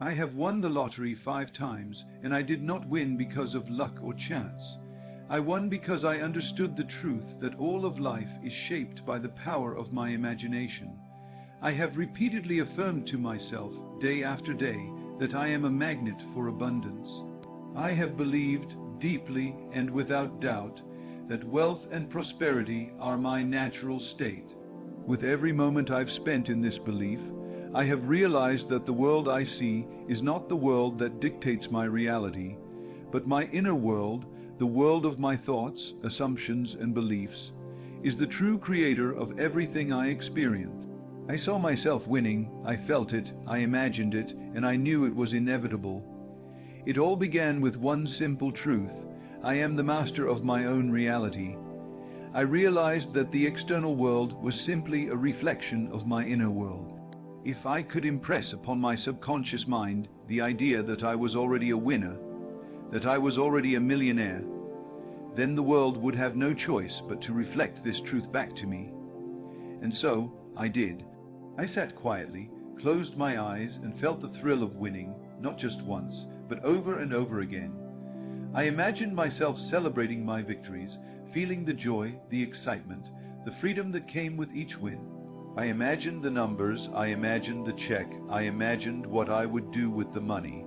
I have won the lottery 5 times, and I did not win because of luck or chance. I won because I understood the truth that all of life is shaped by the power of my imagination. I have repeatedly affirmed to myself, day after day, that I am a magnet for abundance. I have believed deeply and without doubt that wealth and prosperity are my natural state. With every moment I've spent in this belief, I have realized that the world I see is not the world that dictates my reality, but my inner world, the world of my thoughts, assumptions, and beliefs, is the true creator of everything I experience. I saw myself winning, I felt it, I imagined it, and I knew it was inevitable. It all began with one simple truth: I am the master of my own reality. I realized that the external world was simply a reflection of my inner world. If I could impress upon my subconscious mind the idea that I was already a winner, that I was already a millionaire, then the world would have no choice but to reflect this truth back to me. And so I did. I sat quietly, closed my eyes, and felt the thrill of winning, not just once, but over and over again. I imagined myself celebrating my victories, feeling the joy, the excitement, the freedom that came with each win. I imagined the numbers, I imagined the check, I imagined what I would do with the money.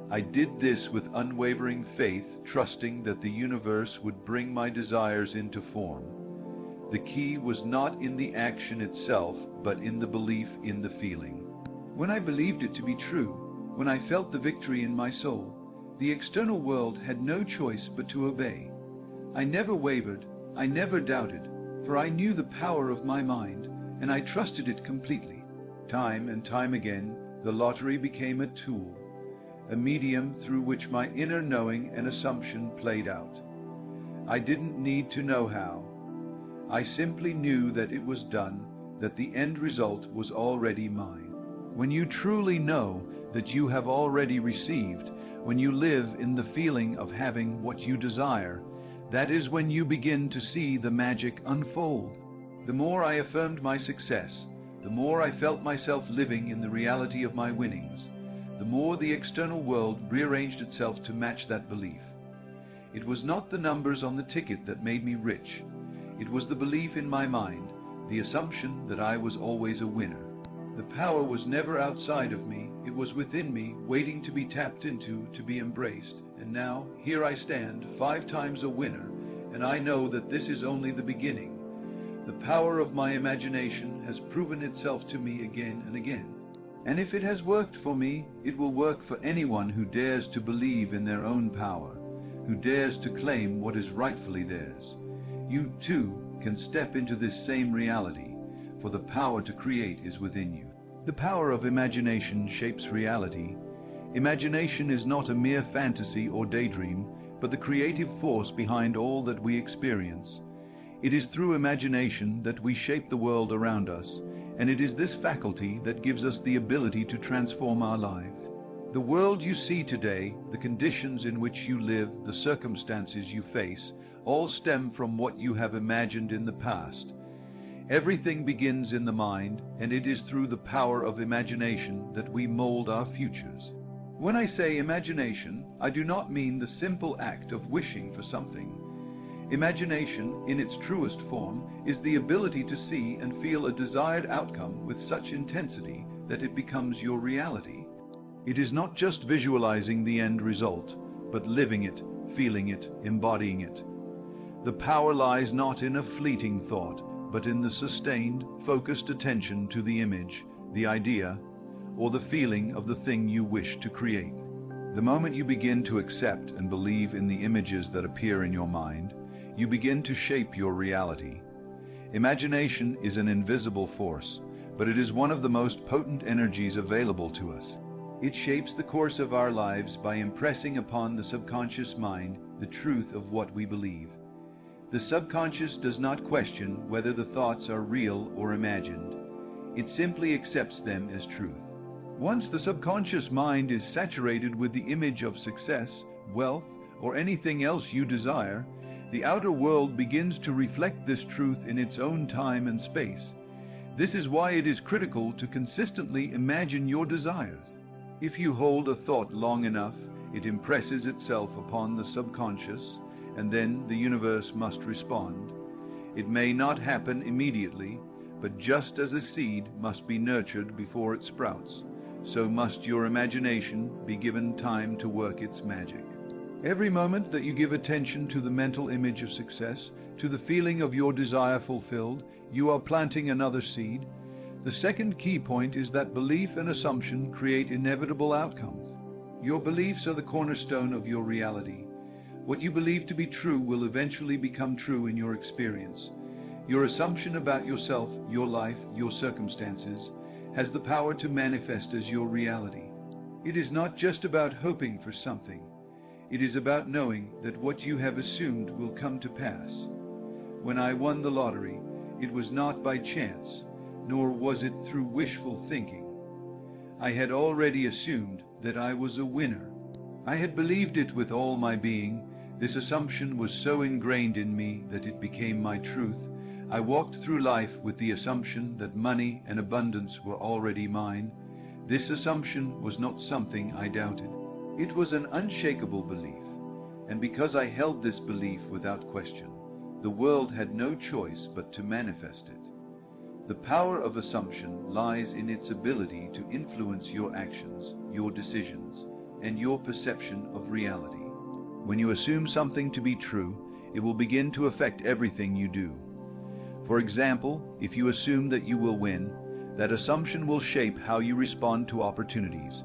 I did this with unwavering faith, trusting that the universe would bring my desires into form. The key was not in the action itself, but in the belief in the feeling. When I believed it to be true, when I felt the victory in my soul, the external world had no choice but to obey. I never wavered, I never doubted, for I knew the power of my mind, and I trusted it completely. Time and time again, the lottery became a tool, a medium through which my inner knowing and assumption played out. I didn't need to know how. I simply knew that it was done, that the end result was already mine. When you truly know that you have already received, when you live in the feeling of having what you desire, that is when you begin to see the magic unfold. The more I affirmed my success, the more I felt myself living in the reality of my winnings, the more the external world rearranged itself to match that belief. It was not the numbers on the ticket that made me rich. It was the belief in my mind, the assumption that I was always a winner. The power was never outside of me, it was within me, waiting to be tapped into, to be embraced. And now, here I stand, 5 times a winner, and I know that this is only the beginning. The power of my imagination has proven itself to me again and again. And if it has worked for me, it will work for anyone who dares to believe in their own power, who dares to claim what is rightfully theirs. You too can step into this same reality, for the power to create is within you. The power of imagination shapes reality. Imagination is not a mere fantasy or daydream, but the creative force behind all that we experience. It is through imagination that we shape the world around us, and it is this faculty that gives us the ability to transform our lives. The world you see today, the conditions in which you live, the circumstances you face, all stem from what you have imagined in the past. Everything begins in the mind, and it is through the power of imagination that we mold our futures. When I say imagination, I do not mean the simple act of wishing for something. Imagination, in its truest form, is the ability to see and feel a desired outcome with such intensity that it becomes your reality. It is not just visualizing the end result, but living it, feeling it, embodying it. The power lies not in a fleeting thought, but in the sustained, focused attention to the image, the idea, or the feeling of the thing you wish to create. The moment you begin to accept and believe in the images that appear in your mind, you begin to shape your reality. Imagination is an invisible force, but it is one of the most potent energies available to us. It shapes the course of our lives by impressing upon the subconscious mind the truth of what we believe. The subconscious does not question whether the thoughts are real or imagined. It simply accepts them as truth. Once the subconscious mind is saturated with the image of success, wealth, or anything else you desire, the outer world begins to reflect this truth in its own time and space. This is why it is critical to consistently imagine your desires. If you hold a thought long enough, it impresses itself upon the subconscious, and then the universe must respond. It may not happen immediately, but just as a seed must be nurtured before it sprouts, so must your imagination be given time to work its magic. Every moment that you give attention to the mental image of success, to the feeling of your desire fulfilled, you are planting another seed. The second key point is that belief and assumption create inevitable outcomes. Your beliefs are the cornerstone of your reality. What you believe to be true will eventually become true in your experience. Your assumption about yourself, your life, your circumstances, has the power to manifest as your reality. It is not just about hoping for something. It is about knowing that what you have assumed will come to pass. When I won the lottery, it was not by chance, nor was it through wishful thinking. I had already assumed that I was a winner. I had believed it with all my being. This assumption was so ingrained in me that it became my truth. I walked through life with the assumption that money and abundance were already mine. This assumption was not something I doubted. It was an unshakable belief, and because I held this belief without question, the world had no choice but to manifest it. The power of assumption lies in its ability to influence your actions, your decisions, and your perception of reality. When you assume something to be true, it will begin to affect everything you do. For example, if you assume that you will win, that assumption will shape how you respond to opportunities,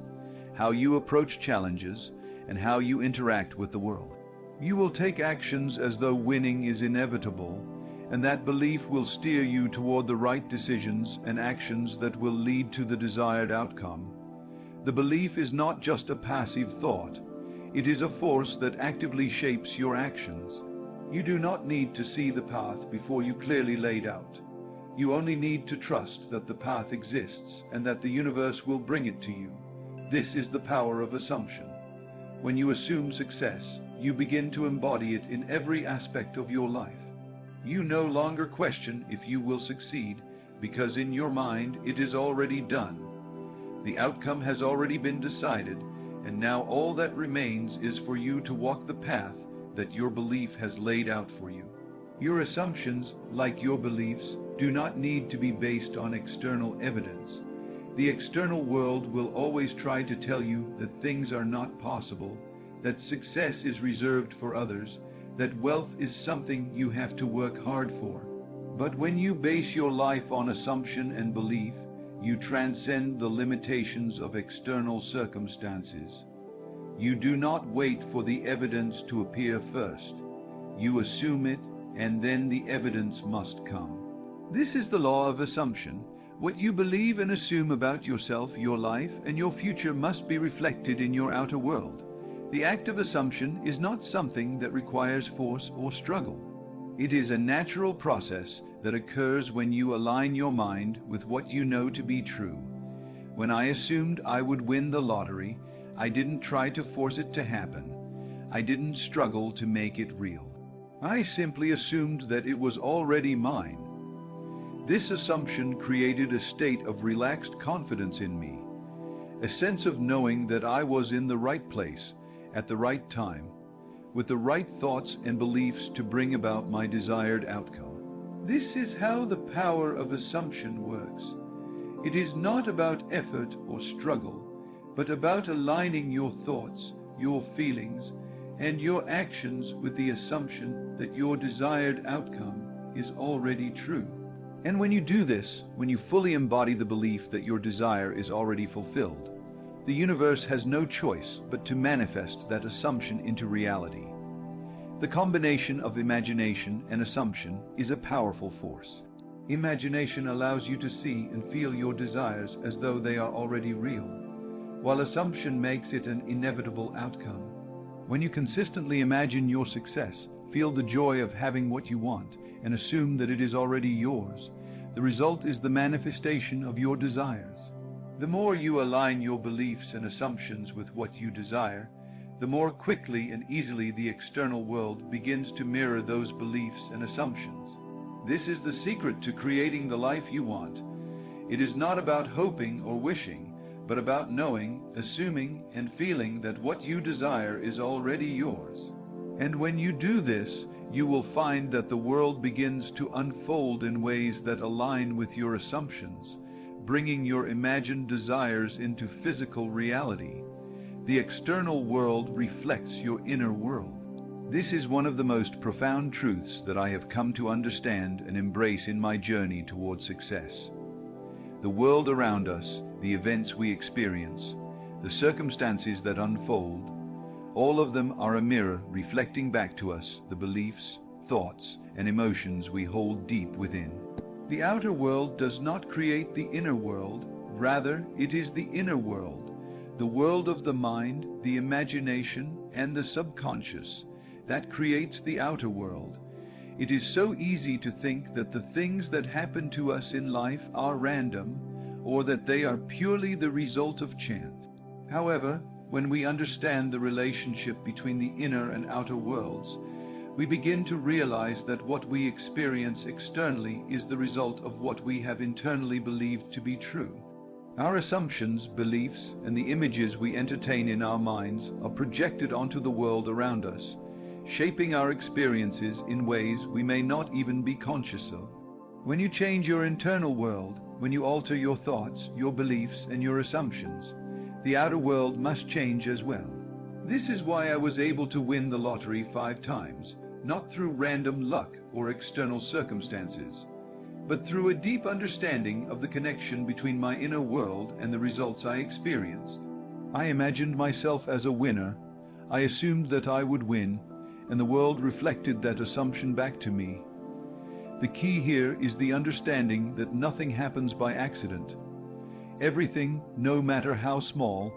how you approach challenges, and how you interact with the world. You will take actions as though winning is inevitable, and that belief will steer you toward the right decisions and actions that will lead to the desired outcome. The belief is not just a passive thought. It is a force that actively shapes your actions. You do not need to see the path before you clearly laid out. You only need to trust that the path exists and that the universe will bring it to you. This is the power of assumption. When you assume success, you begin to embody it in every aspect of your life. You no longer question if you will succeed, because in your mind it is already done. The outcome has already been decided, and now all that remains is for you to walk the path that your belief has laid out for you. Your assumptions, like your beliefs, do not need to be based on external evidence. The external world will always try to tell you that things are not possible, that success is reserved for others, that wealth is something you have to work hard for. But when you base your life on assumption and belief, you transcend the limitations of external circumstances. You do not wait for the evidence to appear first. You assume it, and then the evidence must come. This is the law of assumption. What you believe and assume about yourself, your life, and your future must be reflected in your outer world. The act of assumption is not something that requires force or struggle. It is a natural process that occurs when you align your mind with what you know to be true. When I assumed I would win the lottery, I didn't try to force it to happen. I didn't struggle to make it real. I simply assumed that it was already mine. This assumption created a state of relaxed confidence in me, a sense of knowing that I was in the right place, at the right time, with the right thoughts and beliefs to bring about my desired outcome. This is how the power of assumption works. It is not about effort or struggle, but about aligning your thoughts, your feelings, and your actions with the assumption that your desired outcome is already true. And when you do this, when you fully embody the belief that your desire is already fulfilled, the universe has no choice but to manifest that assumption into reality. The combination of imagination and assumption is a powerful force. Imagination allows you to see and feel your desires as though they are already real, while assumption makes it an inevitable outcome. When you consistently imagine your success, feel the joy of having what you want, and assume that it is already yours, the result is the manifestation of your desires. The more you align your beliefs and assumptions with what you desire, the more quickly and easily the external world begins to mirror those beliefs and assumptions. This is the secret to creating the life you want. It is not about hoping or wishing, but about knowing, assuming, and feeling that what you desire is already yours. And when you do this, you will find that the world begins to unfold in ways that align with your assumptions, bringing your imagined desires into physical reality. The external world reflects your inner world. This is one of the most profound truths that I have come to understand and embrace in my journey toward success. The world around us, the events we experience, the circumstances that unfold, all of them are a mirror reflecting back to us the beliefs, thoughts, and emotions we hold deep within. The outer world does not create the inner world, rather it is the inner world, the world of the mind, the imagination, and the subconscious, that creates the outer world. It is so easy to think that the things that happen to us in life are random, or that they are purely the result of chance. However, when we understand the relationship between the inner and outer worlds, we begin to realize that what we experience externally is the result of what we have internally believed to be true. Our assumptions, beliefs, and the images we entertain in our minds are projected onto the world around us, shaping our experiences in ways we may not even be conscious of. When you change your internal world, when you alter your thoughts, your beliefs, and your assumptions, the outer world must change as well. This is why I was able to win the lottery 5 times, not through random luck or external circumstances, but through a deep understanding of the connection between my inner world and the results I experienced. I imagined myself as a winner, I assumed that I would win, and the world reflected that assumption back to me. The key here is the understanding that nothing happens by accident. Everything, no matter how small,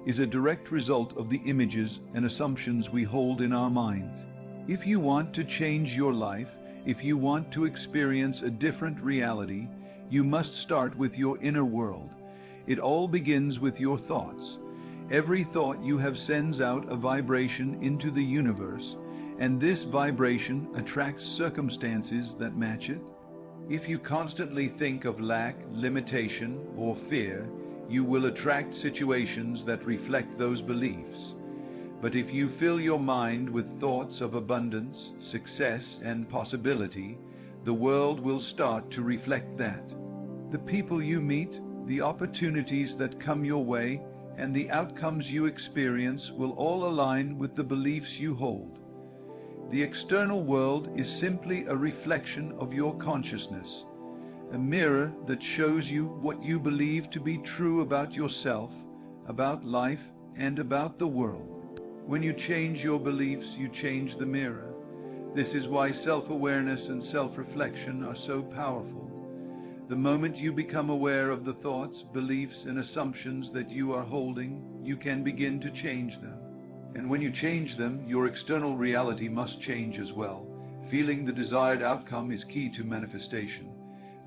is a direct result of the images and assumptions we hold in our minds. If you want to change your life, if you want to experience a different reality, you must start with your inner world. It all begins with your thoughts. Every thought you have sends out a vibration into the universe, and this vibration attracts circumstances that match it. If you constantly think of lack, limitation, or fear, you will attract situations that reflect those beliefs. But if you fill your mind with thoughts of abundance, success, and possibility, the world will start to reflect that. The people you meet, the opportunities that come your way, and the outcomes you experience will all align with the beliefs you hold. The external world is simply a reflection of your consciousness, a mirror that shows you what you believe to be true about yourself, about life, and about the world. When you change your beliefs, you change the mirror. This is why self-awareness and self-reflection are so powerful. The moment you become aware of the thoughts, beliefs, and assumptions that you are holding, you can begin to change them. And when you change them, your external reality must change as well. Feeling the desired outcome is key to manifestation.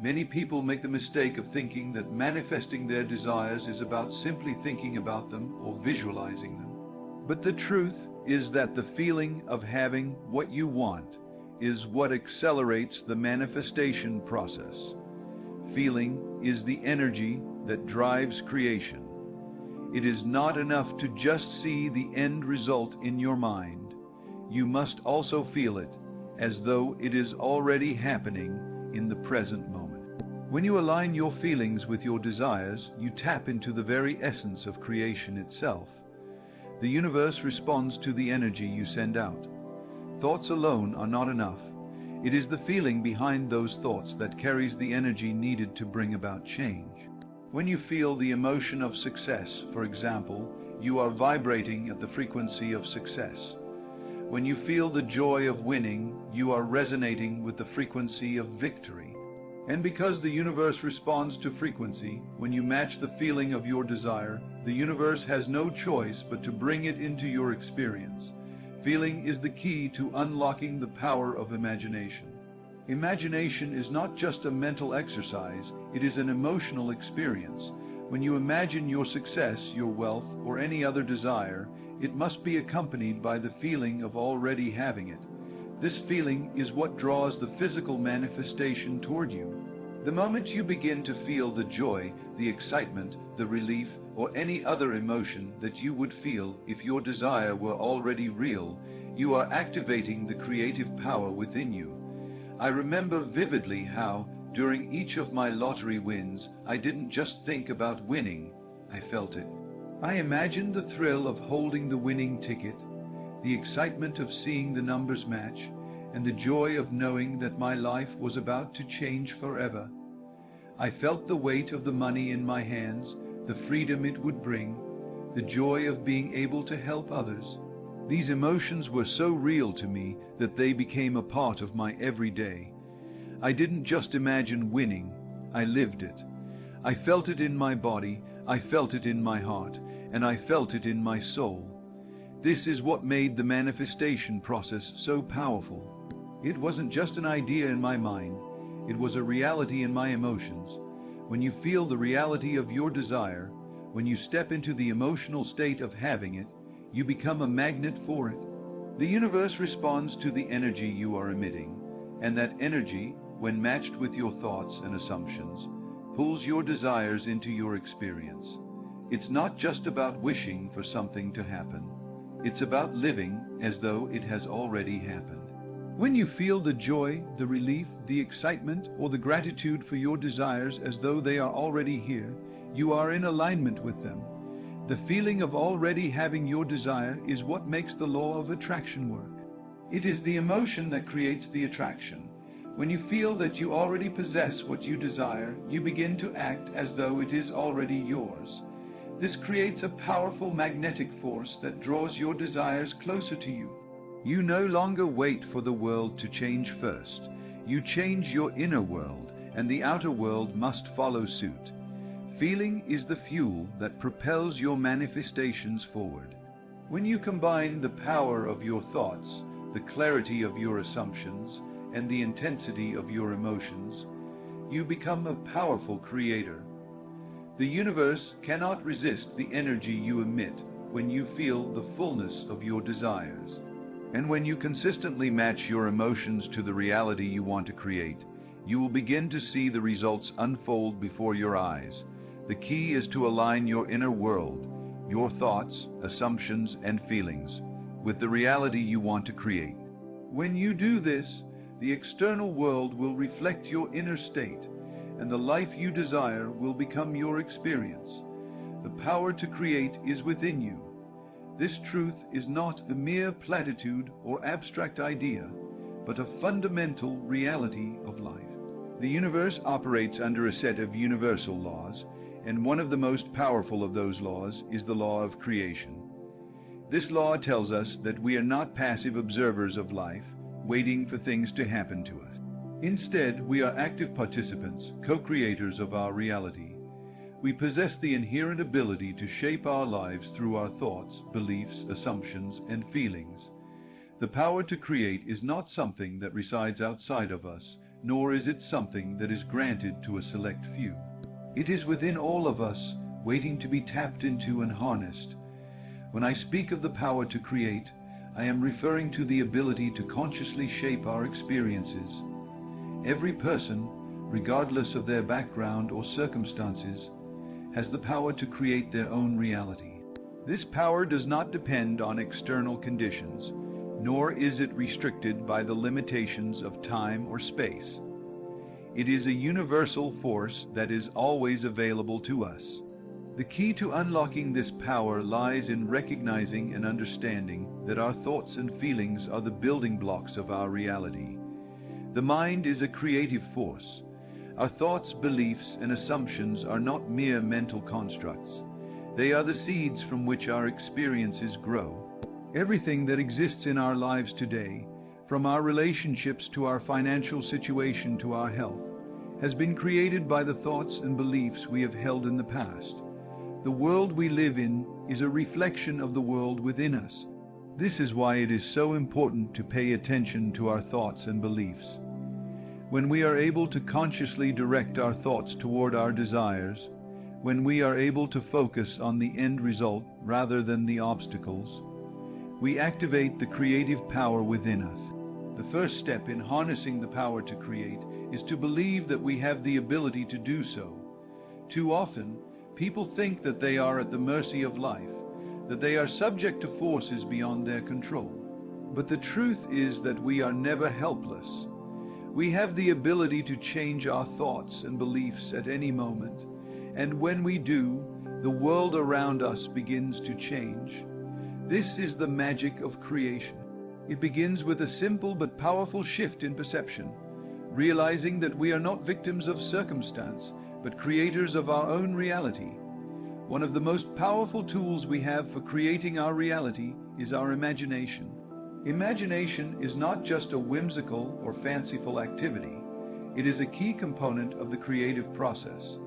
Many people make the mistake of thinking that manifesting their desires is about simply thinking about them or visualizing them. But the truth is that the feeling of having what you want is what accelerates the manifestation process. Feeling is the energy that drives creation. It is not enough to just see the end result in your mind. You must also feel it as though it is already happening in the present moment. When you align your feelings with your desires, you tap into the very essence of creation itself. The universe responds to the energy you send out. Thoughts alone are not enough. It is the feeling behind those thoughts that carries the energy needed to bring about change. When you feel the emotion of success, for example, you are vibrating at the frequency of success. When you feel the joy of winning, you are resonating with the frequency of victory. And because the universe responds to frequency, when you match the feeling of your desire, the universe has no choice but to bring it into your experience. Feeling is the key to unlocking the power of imagination. Imagination is not just a mental exercise, it is an emotional experience. When you imagine your success, your wealth, or any other desire, it must be accompanied by the feeling of already having it. This feeling is what draws the physical manifestation toward you. The moment you begin to feel the joy, the excitement, the relief, or any other emotion that you would feel if your desire were already real, you are activating the creative power within you. I remember vividly how, during each of my lottery wins, I didn't just think about winning, I felt it. I imagined the thrill of holding the winning ticket, the excitement of seeing the numbers match, and the joy of knowing that my life was about to change forever. I felt the weight of the money in my hands, the freedom it would bring, the joy of being able to help others. These emotions were so real to me that they became a part of my everyday. I didn't just imagine winning, I lived it. I felt it in my body, I felt it in my heart, and I felt it in my soul. This is what made the manifestation process so powerful. It wasn't just an idea in my mind, it was a reality in my emotions. When you feel the reality of your desire, when you step into the emotional state of having it, you become a magnet for it. The universe responds to the energy you are emitting, and that energy, when matched with your thoughts and assumptions, pulls your desires into your experience. It's not just about wishing for something to happen. It's about living as though it has already happened. When you feel the joy, the relief, the excitement, or the gratitude for your desires as though they are already here, you are in alignment with them. The feeling of already having your desire is what makes the law of attraction work. It is the emotion that creates the attraction. When you feel that you already possess what you desire, you begin to act as though it is already yours. This creates a powerful magnetic force that draws your desires closer to you. You no longer wait for the world to change first. You change your inner world, and the outer world must follow suit. Feeling is the fuel that propels your manifestations forward. When you combine the power of your thoughts, the clarity of your assumptions, and the intensity of your emotions, you become a powerful creator. The universe cannot resist the energy you emit when you feel the fullness of your desires. And when you consistently match your emotions to the reality you want to create, you will begin to see the results unfold before your eyes. The key is to align your inner world, your thoughts, assumptions, and feelings, with the reality you want to create. When you do this, the external world will reflect your inner state, and the life you desire will become your experience. The power to create is within you. This truth is not a mere platitude or abstract idea, but a fundamental reality of life. The universe operates under a set of universal laws, and one of the most powerful of those laws is the law of creation. This law tells us that we are not passive observers of life, waiting for things to happen to us. Instead, we are active participants, co-creators of our reality. We possess the inherent ability to shape our lives through our thoughts, beliefs, assumptions, and feelings. The power to create is not something that resides outside of us, nor is it something that is granted to a select few. It is within all of us, waiting to be tapped into and harnessed. When I speak of the power to create, I am referring to the ability to consciously shape our experiences. Every person, regardless of their background or circumstances, has the power to create their own reality. This power does not depend on external conditions, nor is it restricted by the limitations of time or space. It is a universal force that is always available to us. The key to unlocking this power lies in recognizing and understanding that our thoughts and feelings are the building blocks of our reality. The mind is a creative force. Our thoughts, beliefs, and assumptions are not mere mental constructs. They are the seeds from which our experiences grow. Everything that exists in our lives today, from our relationships to our financial situation to our health, has been created by the thoughts and beliefs we have held in the past. The world we live in is a reflection of the world within us. This is why it is so important to pay attention to our thoughts and beliefs. When we are able to consciously direct our thoughts toward our desires, when we are able to focus on the end result rather than the obstacles, we activate the creative power within us. The first step in harnessing the power to create is to believe that we have the ability to do so. Too often, people think that they are at the mercy of life, that they are subject to forces beyond their control. But the truth is that we are never helpless. We have the ability to change our thoughts and beliefs at any moment, and when we do, the world around us begins to change. This is the magic of creation. It begins with a simple but powerful shift in perception, realizing that we are not victims of circumstance, but creators of our own reality. One of the most powerful tools we have for creating our reality is our imagination. Imagination is not just a whimsical or fanciful activity. It is a key component of the creative process.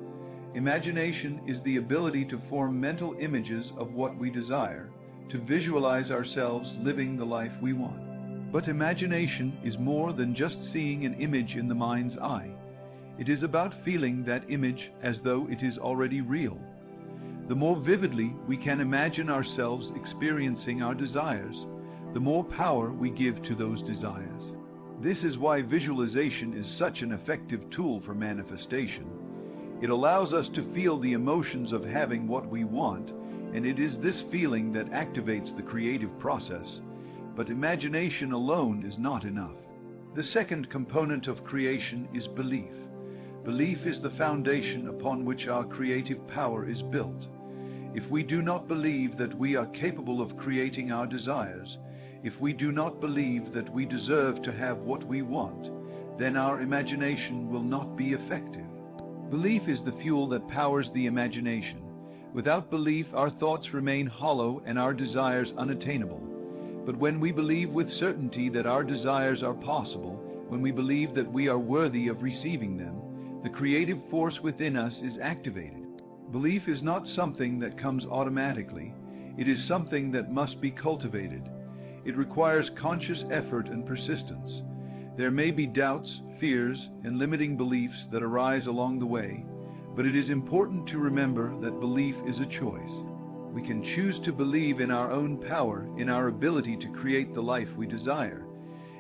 Imagination is the ability to form mental images of what we desire, to visualize ourselves living the life we want. But imagination is more than just seeing an image in the mind's eye. It is about feeling that image as though it is already real. The more vividly we can imagine ourselves experiencing our desires, the more power we give to those desires. This is why visualization is such an effective tool for manifestation. It allows us to feel the emotions of having what we want, and it is this feeling that activates the creative process. But imagination alone is not enough. The second component of creation is belief. Belief is the foundation upon which our creative power is built. If we do not believe that we are capable of creating our desires, if we do not believe that we deserve to have what we want, then our imagination will not be effective. Belief is the fuel that powers the imagination. Without belief, our thoughts remain hollow and our desires unattainable. But when we believe with certainty that our desires are possible, when we believe that we are worthy of receiving them, the creative force within us is activated. Belief is not something that comes automatically. It is something that must be cultivated. It requires conscious effort and persistence. There may be doubts, fears, and limiting beliefs that arise along the way, but it is important to remember that belief is a choice. We can choose to believe in our own power, in our ability to create the life we desire.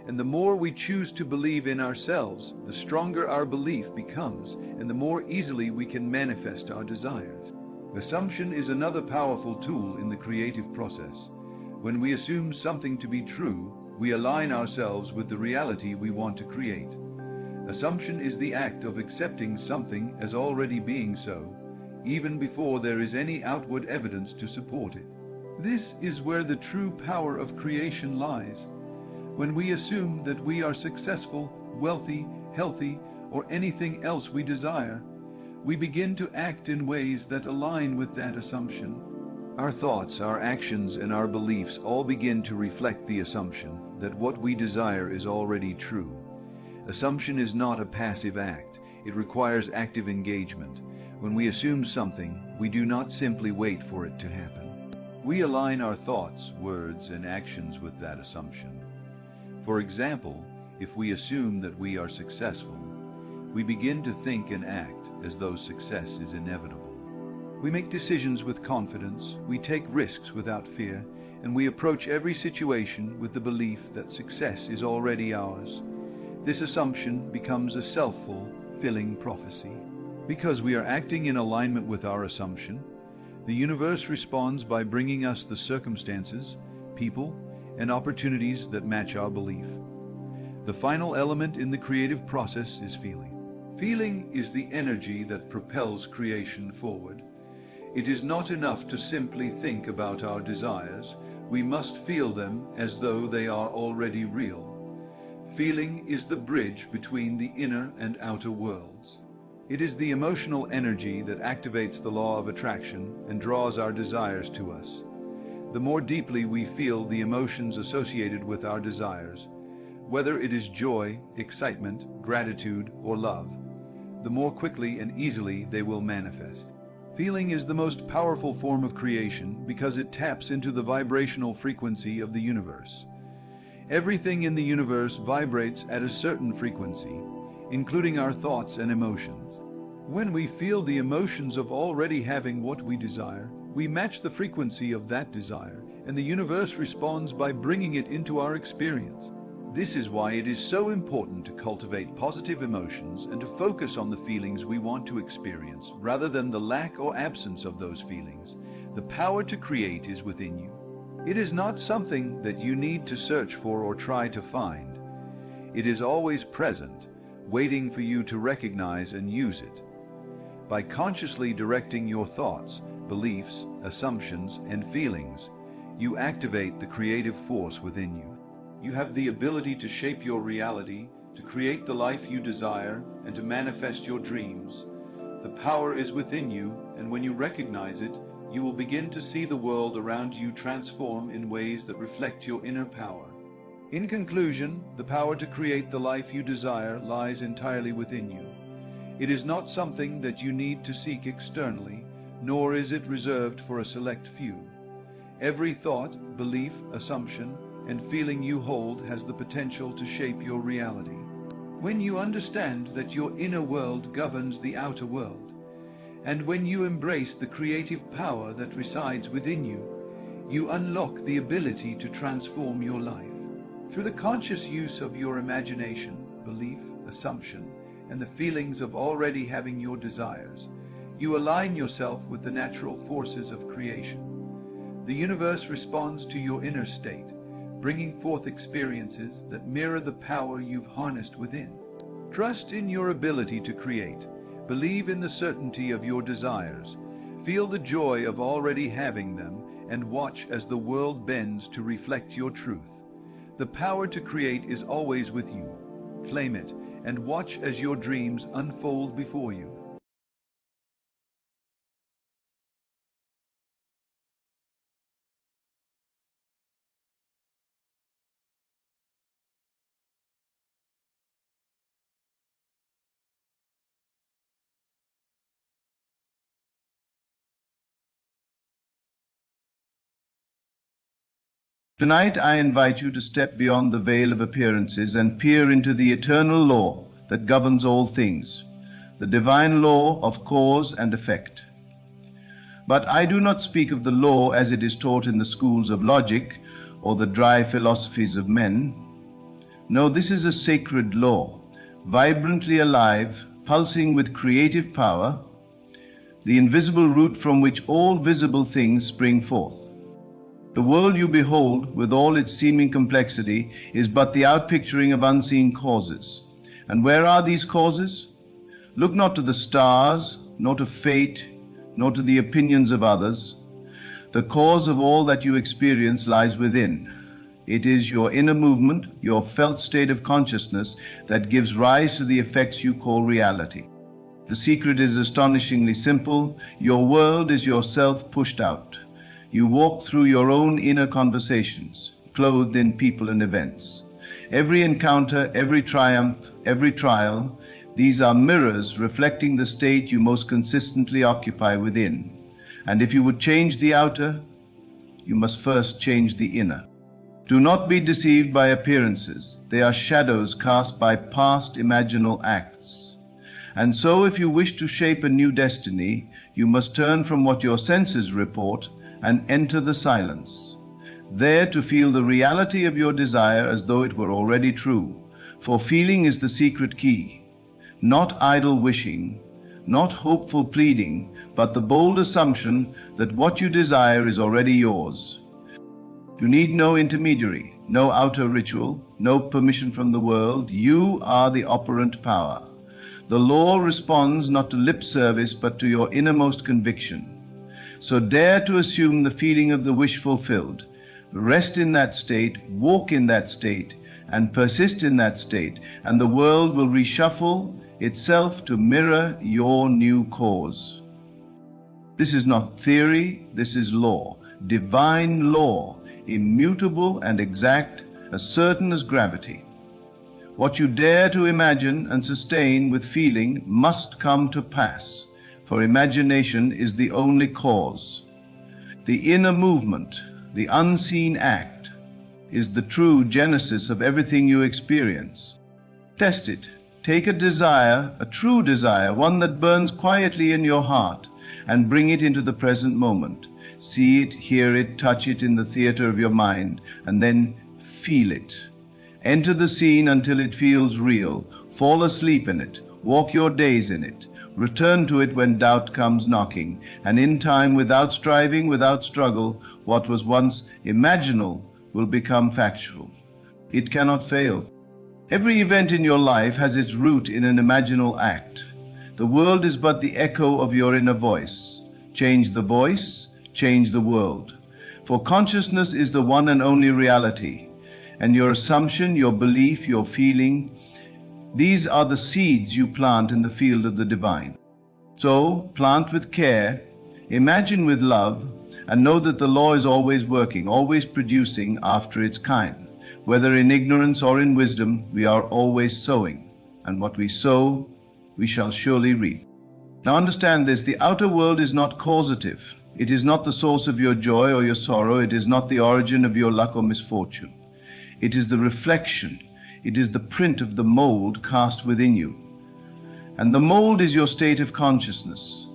And the more we choose to believe in ourselves, the stronger our belief becomes, and the more easily we can manifest our desires. Assumption is another powerful tool in the creative process. When we assume something to be true, we align ourselves with the reality we want to create. Assumption is the act of accepting something as already being so, even before there is any outward evidence to support it. This is where the true power of creation lies. When we assume that we are successful, wealthy, healthy, or anything else we desire, we begin to act in ways that align with that assumption. Our thoughts, our actions, and our beliefs all begin to reflect the assumption that what we desire is already true. Assumption is not a passive act. It requires active engagement. When we assume something, we do not simply wait for it to happen. We align our thoughts, words, and actions with that assumption. For example, if we assume that we are successful, we begin to think and act as though success is inevitable. We make decisions with confidence, we take risks without fear, and we approach every situation with the belief that success is already ours. This assumption becomes a self-fulfilling prophecy. Because we are acting in alignment with our assumption, the universe responds by bringing us the circumstances, people, and opportunities that match our belief. The final element in the creative process is feeling. Feeling is the energy that propels creation forward. It is not enough to simply think about our desires. We must feel them as though they are already real. Feeling is the bridge between the inner and outer worlds. It is the emotional energy that activates the law of attraction and draws our desires to us. The more deeply we feel the emotions associated with our desires, whether it is joy, excitement, gratitude, or love, the more quickly and easily they will manifest. Feeling is the most powerful form of creation because it taps into the vibrational frequency of the universe. Everything in the universe vibrates at a certain frequency, including our thoughts and emotions. When we feel the emotions of already having what we desire, we match the frequency of that desire, and the universe responds by bringing it into our experience. This is why it is so important to cultivate positive emotions and to focus on the feelings we want to experience, rather than the lack or absence of those feelings. The power to create is within you. It is not something that you need to search for or try to find. It is always present, waiting for you to recognize and use it. By consciously directing your thoughts, beliefs, assumptions, and feelings, you activate the creative force within you. You have the ability to shape your reality, to create the life you desire, and to manifest your dreams. The power is within you, and when you recognize it, you will begin to see the world around you transform in ways that reflect your inner power. In conclusion, the power to create the life you desire lies entirely within you. It is not something that you need to seek externally, nor is it reserved for a select few. Every thought, belief, assumption, and feeling you hold has the potential to shape your reality. When you understand that your inner world governs the outer world, and when you embrace the creative power that resides within you, you unlock the ability to transform your life. Through the conscious use of your imagination, belief, assumption, and the feelings of already having your desires, you align yourself with the natural forces of creation. The universe responds to your inner state, bringing forth experiences that mirror the power you've harnessed within. Trust in your ability to create. Believe in the certainty of your desires. Feel the joy of already having them, and watch as the world bends to reflect your truth. The power to create is always with you. Claim it, and watch as your dreams unfold before you. Tonight I invite you to step beyond the veil of appearances and peer into the eternal law that governs all things, the divine law of cause and effect. But I do not speak of the law as it is taught in the schools of logic or the dry philosophies of men. No, this is a sacred law, vibrantly alive, pulsing with creative power, the invisible root from which all visible things spring forth. The world you behold, with all its seeming complexity, is but the outpicturing of unseen causes. And where are these causes? Look not to the stars, nor to fate, nor to the opinions of others. The cause of all that you experience lies within. It is your inner movement, your felt state of consciousness, that gives rise to the effects you call reality. The secret is astonishingly simple. Your world is yourself pushed out. You walk through your own inner conversations, clothed in people and events. Every encounter, every triumph, every trial, these are mirrors reflecting the state you most consistently occupy within. And if you would change the outer, you must first change the inner. Do not be deceived by appearances. They are shadows cast by past imaginal acts. And so if you wish to shape a new destiny, you must turn from what your senses report and enter the silence, there to feel the reality of your desire as though it were already true. For feeling is the secret key, not idle wishing, not hopeful pleading, but the bold assumption that what you desire is already yours. You need no intermediary, no outer ritual, no permission from the world. You are the operant power. The law responds not to lip service, but to your innermost conviction. So dare to assume the feeling of the wish fulfilled. Rest in that state, walk in that state, and persist in that state, and the world will reshuffle itself to mirror your new cause. This is not theory, this is law, divine law, immutable and exact, as certain as gravity. What you dare to imagine and sustain with feeling must come to pass. For imagination is the only cause. The inner movement, the unseen act, is the true genesis of everything you experience. Test it. Take a desire, a true desire, one that burns quietly in your heart, and bring it into the present moment. See it, hear it, touch it in the theater of your mind, and then feel it. Enter the scene until it feels real. Fall asleep in it. Walk your days in it. Return to it when doubt comes knocking, and in time, without striving, without struggle, what was once imaginal will become factual. It cannot fail. Every event in your life has its root in an imaginal act. The world is but the echo of your inner voice. Change the voice, change the world. For consciousness is the one and only reality, and your assumption, your belief, your feeling, these are the seeds you plant in the field of the divine. So, plant with care, imagine with love, and know that the law is always working, always producing after its kind. Whether in ignorance or in wisdom, we are always sowing, and what we sow, we shall surely reap. Now understand this, the outer world is not causative. It is not the source of your joy or your sorrow. It is not the origin of your luck or misfortune. It is the reflection. It is the print of the mold cast within you. And the mold is your state of consciousness.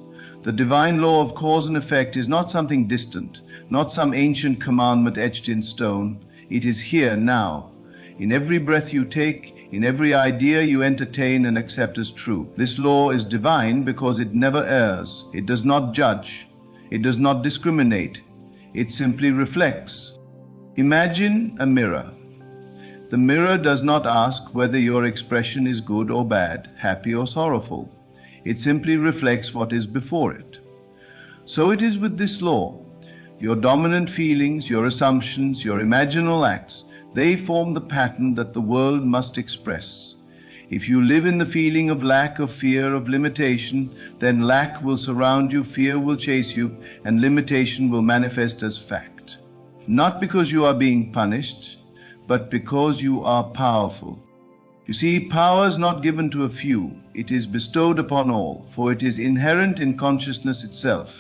The divine law of cause and effect is not something distant, not some ancient commandment etched in stone. It is here now. In every breath you take, in every idea you entertain and accept as true. This law is divine because it never errs. It does not judge. It does not discriminate. It simply reflects. Imagine a mirror. The mirror does not ask whether your expression is good or bad, happy or sorrowful. It simply reflects what is before it. So it is with this law. Your dominant feelings, your assumptions, your imaginal acts, they form the pattern that the world must express. If you live in the feeling of lack, of fear, of limitation, then lack will surround you, fear will chase you, and limitation will manifest as fact. Not because you are being punished, but because you are powerful. You see, power is not given to a few. It is bestowed upon all, for it is inherent in consciousness itself.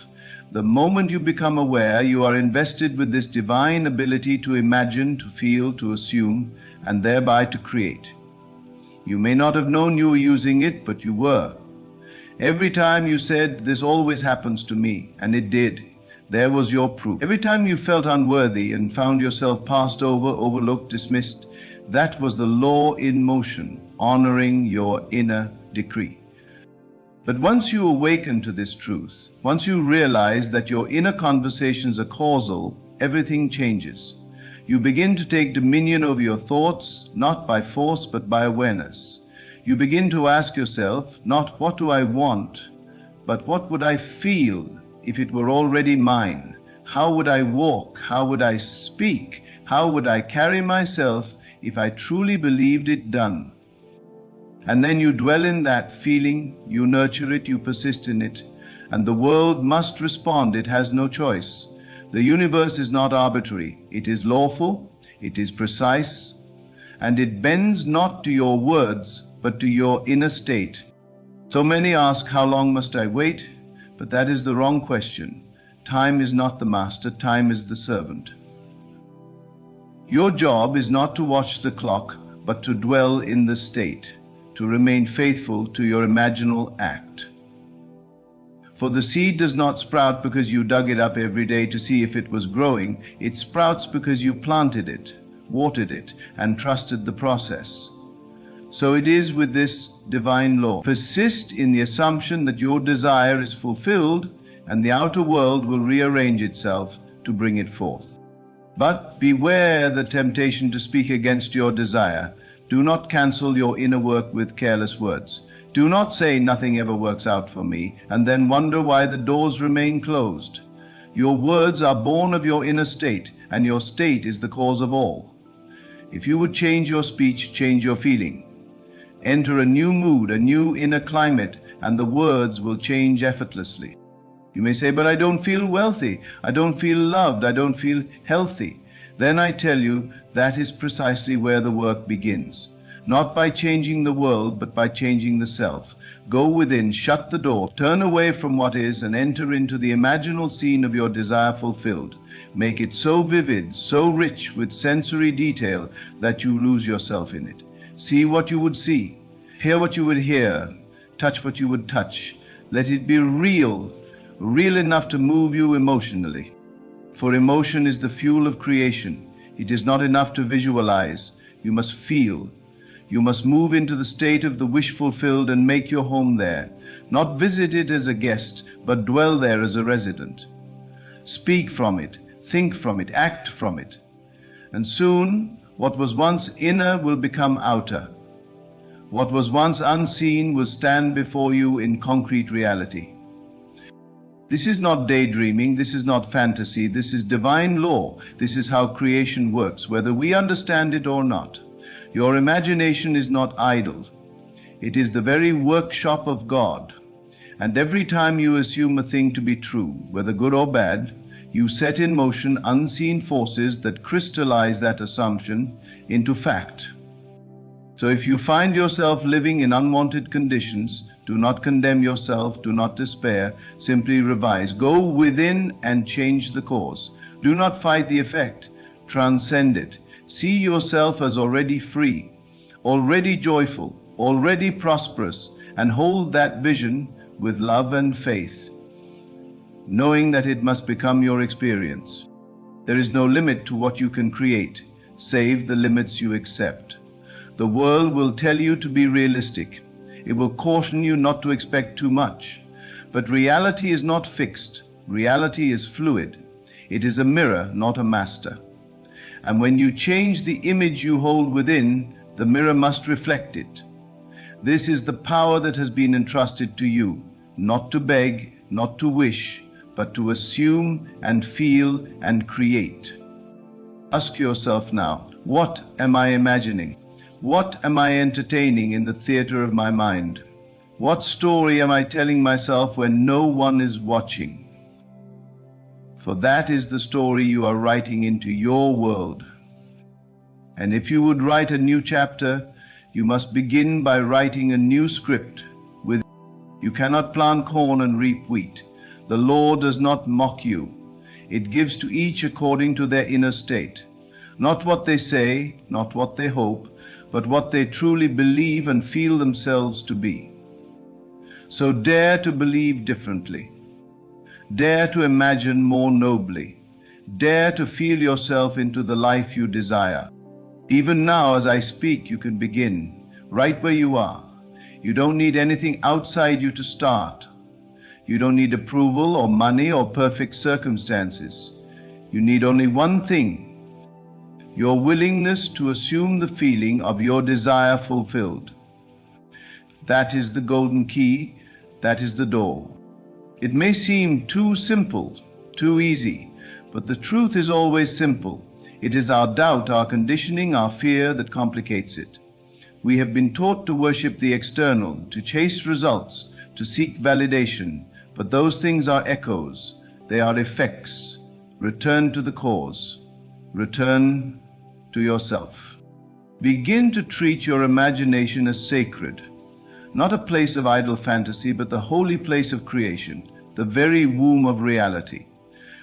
The moment you become aware, you are invested with this divine ability to imagine, to feel, to assume, and thereby to create. You may not have known you were using it, but you were. Every time you said, "This always happens to me," and it did, there was your proof. Every time you felt unworthy and found yourself passed over, overlooked, dismissed, that was the law in motion, honoring your inner decree. But once you awaken to this truth, once you realize that your inner conversations are causal, everything changes. You begin to take dominion over your thoughts, not by force, but by awareness. You begin to ask yourself, not what do I want, but what would I feel if it were already mine? How would I walk? How would I speak? How would I carry myself if I truly believed it done? And then you dwell in that feeling, you nurture it, you persist in it, and the world must respond. It has no choice. The universe is not arbitrary. It is lawful, it is precise, and it bends not to your words, but to your inner state. So many ask, how long must I wait? But that is the wrong question. Time is not the master, time is the servant. Your job is not to watch the clock, but to dwell in the state, to remain faithful to your imaginal act. For the seed does not sprout because you dug it up every day to see if it was growing. It sprouts because you planted it, watered it, and trusted the process. So it is with this divine law. Persist in the assumption that your desire is fulfilled, and the outer world will rearrange itself to bring it forth. But beware the temptation to speak against your desire. Do not cancel your inner work with careless words. Do not say nothing ever works out for me, and then wonder why the doors remain closed. Your words are born of your inner state, and your state is the cause of all. If you would change your speech, change your feeling. Enter a new mood, a new inner climate, and the words will change effortlessly. You may say, but I don't feel wealthy, I don't feel loved, I don't feel healthy. Then I tell you, that is precisely where the work begins. Not by changing the world, but by changing the self. Go within, shut the door, turn away from what is, and enter into the imaginal scene of your desire fulfilled. Make it so vivid, so rich with sensory detail that you lose yourself in it. See what you would see, hear what you would hear, touch what you would touch. Let it be real, real enough to move you emotionally. For emotion is the fuel of creation. It is not enough to visualize. You must feel. You must move into the state of the wish fulfilled and make your home there. Not visit it as a guest, but dwell there as a resident. Speak from it, think from it, act from it. And soon, what was once inner will become outer. What was once unseen will stand before you in concrete reality. This is not daydreaming, this is not fantasy, this is divine law. This is how creation works, whether we understand it or not. Your imagination is not idle. It is the very workshop of God. And every time you assume a thing to be true, whether good or bad, you set in motion unseen forces that crystallize that assumption into fact. So if you find yourself living in unwanted conditions, do not condemn yourself, do not despair, simply revise. Go within and change the cause. Do not fight the effect, transcend it. See yourself as already free, already joyful, already prosperous, and hold that vision with love and faith, knowing that it must become your experience. There is no limit to what you can create, save the limits you accept. The world will tell you to be realistic. It will caution you not to expect too much. But reality is not fixed. Reality is fluid. It is a mirror, not a master. And when you change the image you hold within, the mirror must reflect it. This is the power that has been entrusted to you, not to beg, not to wish, but to assume and feel and create. Ask yourself now, what am I imagining? What am I entertaining in the theater of my mind? What story am I telling myself when no one is watching? For that is the story you are writing into your world. And if you would write a new chapter, you must begin by writing a new script. You cannot plant corn and reap wheat. The law does not mock you. It gives to each according to their inner state. Not what they say, not what they hope, but what they truly believe and feel themselves to be. So dare to believe differently. Dare to imagine more nobly. Dare to feel yourself into the life you desire. Even now, as I speak, you can begin, right where you are. You don't need anything outside you to start. You don't need approval or money or perfect circumstances. You need only one thing: your willingness to assume the feeling of your desire fulfilled. That is the golden key, that is the door. It may seem too simple, too easy, but the truth is always simple. It is our doubt, our conditioning, our fear that complicates it. We have been taught to worship the external, to chase results, to seek validation, but those things are echoes, they are effects. Return to the cause. Return to yourself. Begin to treat your imagination as sacred, not a place of idle fantasy, but the holy place of creation, the very womb of reality.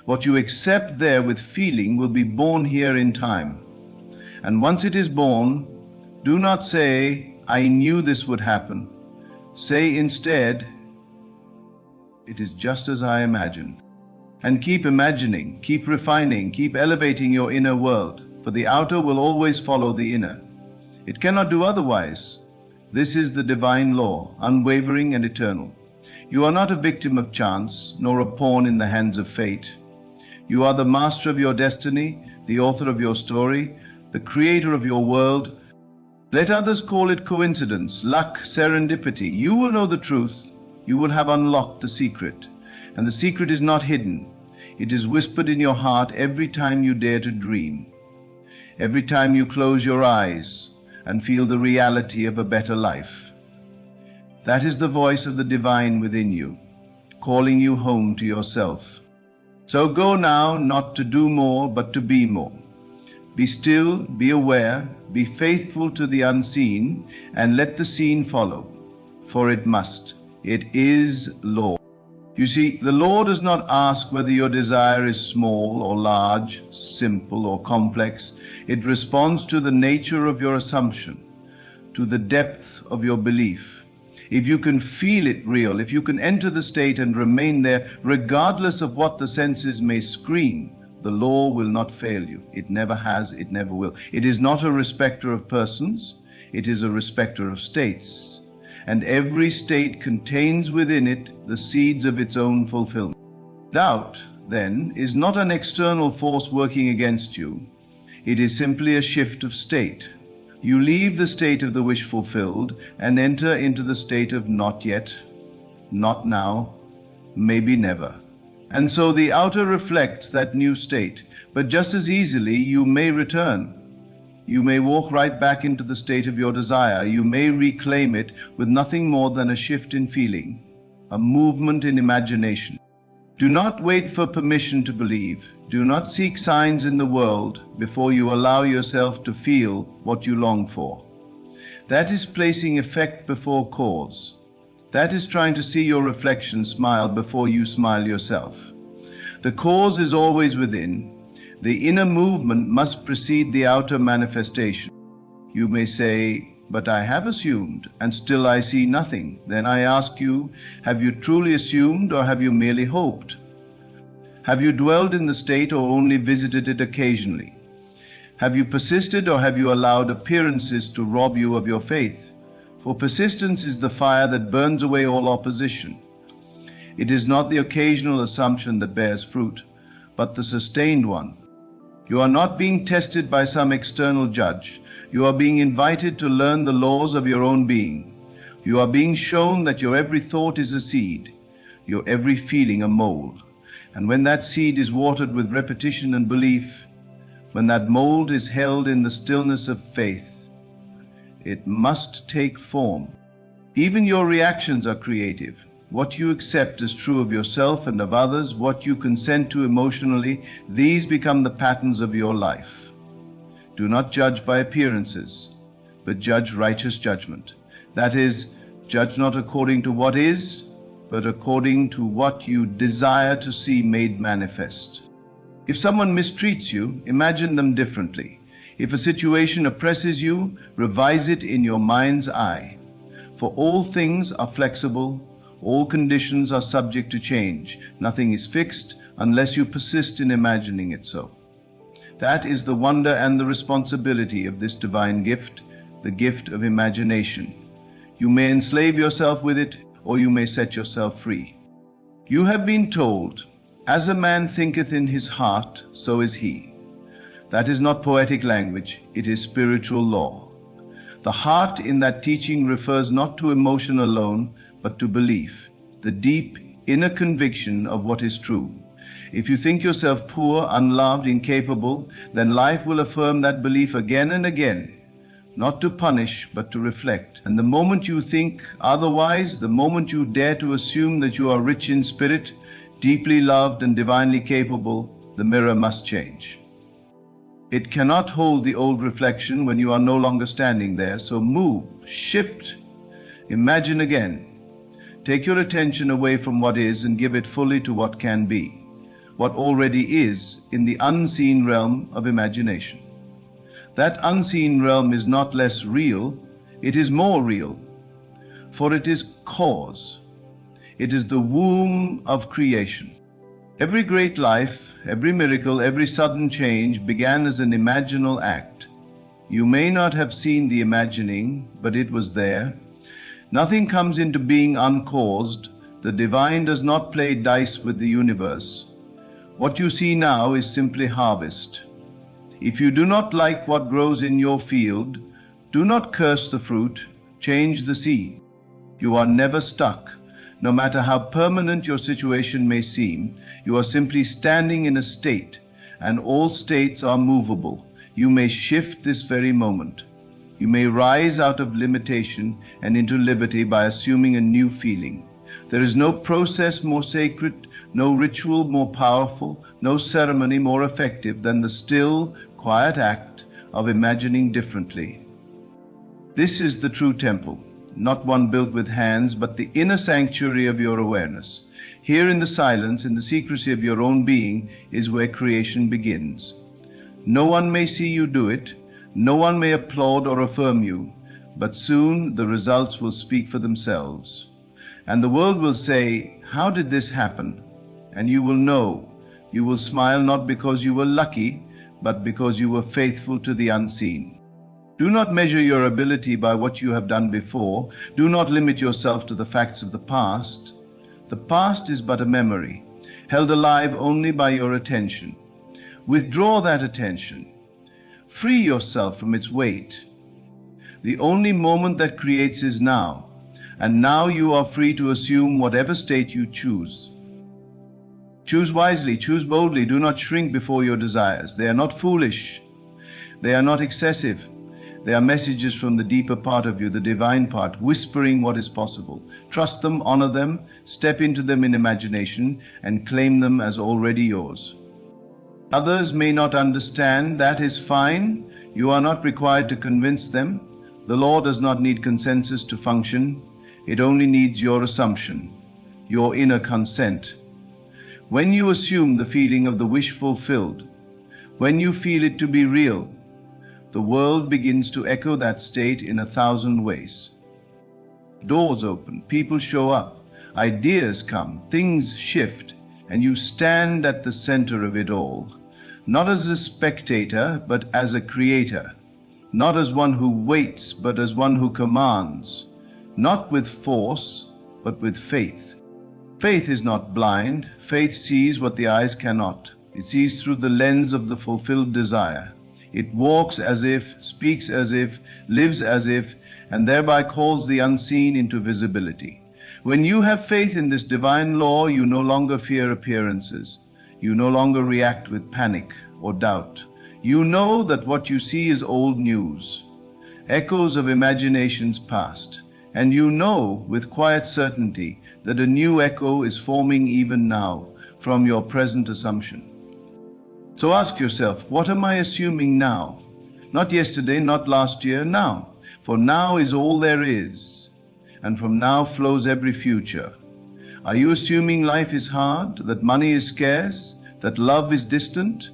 What you accept there with feeling will be born here in time. And once it is born, do not say, "I knew this would happen." Say instead, "It is just as I imagined." And keep imagining, keep refining, keep elevating your inner world, for the outer will always follow the inner. It cannot do otherwise. This is the divine law, unwavering and eternal. You are not a victim of chance, nor a pawn in the hands of fate. You are the master of your destiny, the author of your story, the creator of your world. Let others call it coincidence, luck, serendipity. You will know the truth. You will have unlocked the secret. And the secret is not hidden. It is whispered in your heart every time you dare to dream. Every time you close your eyes and feel the reality of a better life. That is the voice of the divine within you, calling you home to yourself. So go now, not to do more, but to be more. Be still, be aware, be faithful to the unseen, and let the seen follow, for it must. It is law. You see, the law does not ask whether your desire is small or large, simple or complex. It responds to the nature of your assumption, to the depth of your belief. If you can feel it real, if you can enter the state and remain there, regardless of what the senses may scream, the law will not fail you. It never has, it never will. It is not a respecter of persons, it is a respecter of states. And every state contains within it the seeds of its own fulfillment. Doubt, then, is not an external force working against you. It is simply a shift of state. You leave the state of the wish fulfilled and enter into the state of not yet, not now, maybe never. And so the outer reflects that new state, but just as easily you may return. You may walk right back into the state of your desire. You may reclaim it with nothing more than a shift in feeling, a movement in imagination. Do not wait for permission to believe. Do not seek signs in the world before you allow yourself to feel what you long for. That is placing effect before cause. That is trying to see your reflection smile before you smile yourself. The cause is always within. The inner movement must precede the outer manifestation. You may say, "But I have assumed, and still I see nothing." Then I ask you, have you truly assumed, or have you merely hoped? Have you dwelled in the state, or only visited it occasionally? Have you persisted, or have you allowed appearances to rob you of your faith? For persistence is the fire that burns away all opposition. It is not the occasional assumption that bears fruit, but the sustained one. You are not being tested by some external judge. You are being invited to learn the laws of your own being. You are being shown that your every thought is a seed, your every feeling a mold. And when that seed is watered with repetition and belief, when that mold is held in the stillness of faith, it must take form. Even your reactions are creative. What you accept as true of yourself and of others, what you consent to emotionally, these become the patterns of your life. Do not judge by appearances, but judge righteous judgment. That is, judge not according to what is, but according to what you desire to see made manifest. If someone mistreats you, imagine them differently. If a situation oppresses you, revise it in your mind's eye. For all things are flexible, all conditions are subject to change. Nothing is fixed unless you persist in imagining it so. That is the wonder and the responsibility of this divine gift, the gift of imagination. You may enslave yourself with it, or you may set yourself free. You have been told, "As a man thinketh in his heart, so is he." That is not poetic language, it is spiritual law. The heart in that teaching refers not to emotion alone, but to belief, the deep inner conviction of what is true. If you think yourself poor, unloved, incapable, then life will affirm that belief again and again, not to punish, but to reflect. And the moment you think otherwise, the moment you dare to assume that you are rich in spirit, deeply loved and divinely capable, the mirror must change. It cannot hold the old reflection when you are no longer standing there, so move, shift, imagine again. Take your attention away from what is and give it fully to what can be, what already is in the unseen realm of imagination. That unseen realm is not less real, it is more real, for it is cause. It is the womb of creation. Every great life, every miracle, every sudden change began as an imaginal act. You may not have seen the imagining, but it was there. Nothing comes into being uncaused. The divine does not play dice with the universe. What you see now is simply harvest. If you do not like what grows in your field, do not curse the fruit, change the seed. You are never stuck. No matter how permanent your situation may seem, you are simply standing in a state, and all states are movable. You may shift this very moment. You may rise out of limitation and into liberty by assuming a new feeling. There is no process more sacred, no ritual more powerful, no ceremony more effective than the still, quiet act of imagining differently. This is the true temple, not one built with hands, but the inner sanctuary of your awareness. Here in the silence, in the secrecy of your own being, is where creation begins. No one may see you do it, no one may applaud or affirm you, but soon the results will speak for themselves. And the world will say, "How did this happen?" And you will know You will smile not because you were lucky, but because you were faithful to the unseen. Do not measure your ability by what you have done before. Do not limit yourself to the facts of the past. The past is but a memory, held alive only by your attention. Withdraw that attention. Free yourself from its weight. The only moment that creates is now, and now you are free to assume whatever state you choose. Choose wisely, choose boldly, do not shrink before your desires. They are not foolish. They are not excessive. They are messages from the deeper part of you, the divine part, whispering what is possible. Trust them, honor them, step into them in imagination, and claim them as already yours. Others may not understand. That is fine. You are not required to convince them. The law does not need consensus to function. It only needs your assumption, your inner consent. When you assume the feeling of the wish fulfilled, when you feel it to be real, the world begins to echo that state in 1,000 ways. Doors open, people show up, ideas come, things shift, and you stand at the center of it all, not as a spectator, but as a creator, not as one who waits, but as one who commands, not with force, but with faith. Faith is not blind. Faith sees what the eyes cannot. It sees through the lens of the fulfilled desire. It walks as if, speaks as if, lives as if, and thereby calls the unseen into visibility. When you have faith in this divine law, you no longer fear appearances. You no longer react with panic or doubt. You know that what you see is old news, echoes of imaginations past, and you know with quiet certainty that a new echo is forming even now from your present assumption. So ask yourself, what am I assuming now? Not yesterday, not last year, now. For now is all there is, and from now flows every future. Are you assuming life is hard, that money is scarce, that love is distant?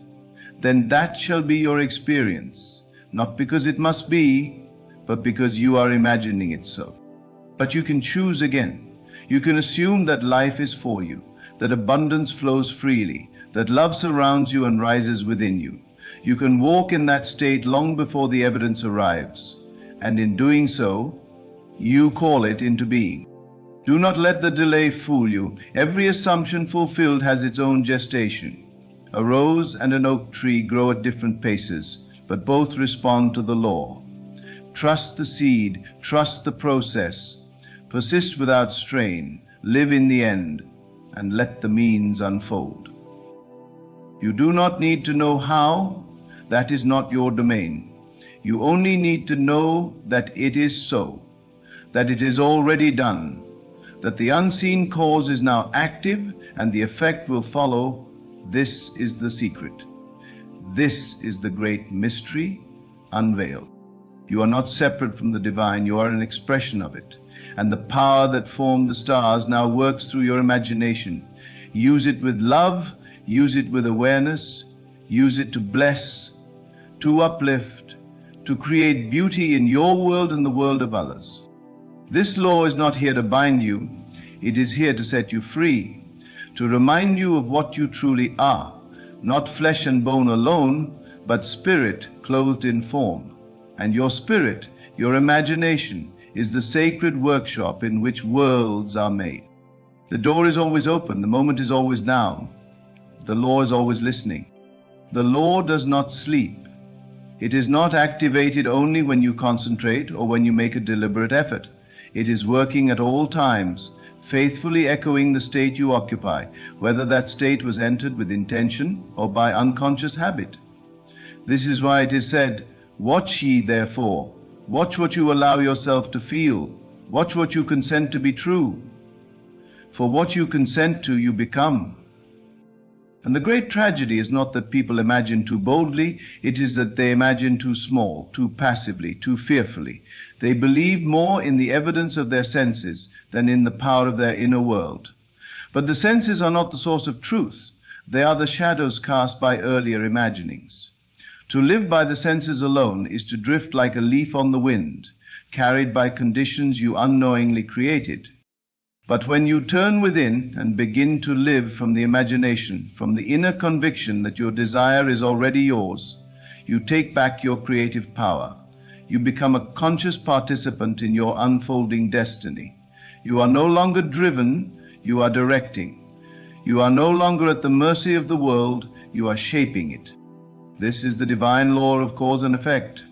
Then that shall be your experience, not because it must be, but because you are imagining it so. But you can choose again. You can assume that life is for you, that abundance flows freely, that love surrounds you and rises within you. You can walk in that state long before the evidence arrives, and in doing so, you call it into being. Do not let the delay fool you. Every assumption fulfilled has its own gestation. A rose and an oak tree grow at different paces, but both respond to the law. Trust the seed, trust the process. Persist without strain, live in the end, and let the means unfold. You do not need to know how. That is not your domain. You only need to know that it is so, that it is already done, that the unseen cause is now active and the effect will follow. This is the secret. This is the great mystery unveiled. You are not separate from the divine, you are an expression of it. And the power that formed the stars now works through your imagination. Use it with love, use it with awareness, use it to bless, to uplift, to create beauty in your world and the world of others. This law is not here to bind you, it is here to set you free, to remind you of what you truly are, not flesh and bone alone, but spirit clothed in form. And your spirit, your imagination, is the sacred workshop in which worlds are made. The door is always open, the moment is always now. The law is always listening. The law does not sleep. It is not activated only when you concentrate or when you make a deliberate effort. It is working at all times, faithfully echoing the state you occupy, whether that state was entered with intention or by unconscious habit. This is why it is said, "Watch ye therefore." Watch what you allow yourself to feel. Watch what you consent to be true. For what you consent to, you become. And the great tragedy is not that people imagine too boldly, it is that they imagine too small, too passively, too fearfully. They believe more in the evidence of their senses than in the power of their inner world. But the senses are not the source of truth. They are the shadows cast by earlier imaginings. To live by the senses alone is to drift like a leaf on the wind, carried by conditions you unknowingly created. But when you turn within and begin to live from the imagination, from the inner conviction that your desire is already yours, you take back your creative power. You become a conscious participant in your unfolding destiny. You are no longer driven, you are directing. You are no longer at the mercy of the world, you are shaping it. This is the divine law of cause and effect,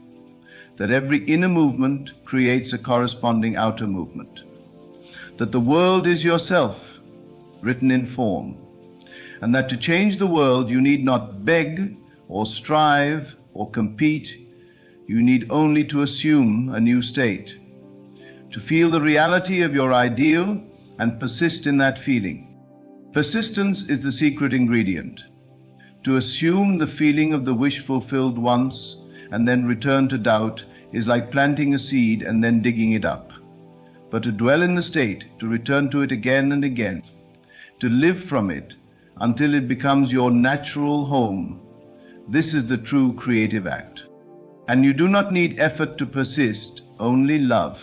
that every inner movement creates a corresponding outer movement. That the world is yourself, written in form, and that to change the world you need not beg or strive or compete. You need only to assume a new state, to feel the reality of your ideal and persist in that feeling. Persistence is the secret ingredient. To assume the feeling of the wish fulfilled once and then return to doubt is like planting a seed and then digging it up. But to dwell in the state, to return to it again and again, to live from it until it becomes your natural home, this is the true creative act. And you do not need effort to persist, only love.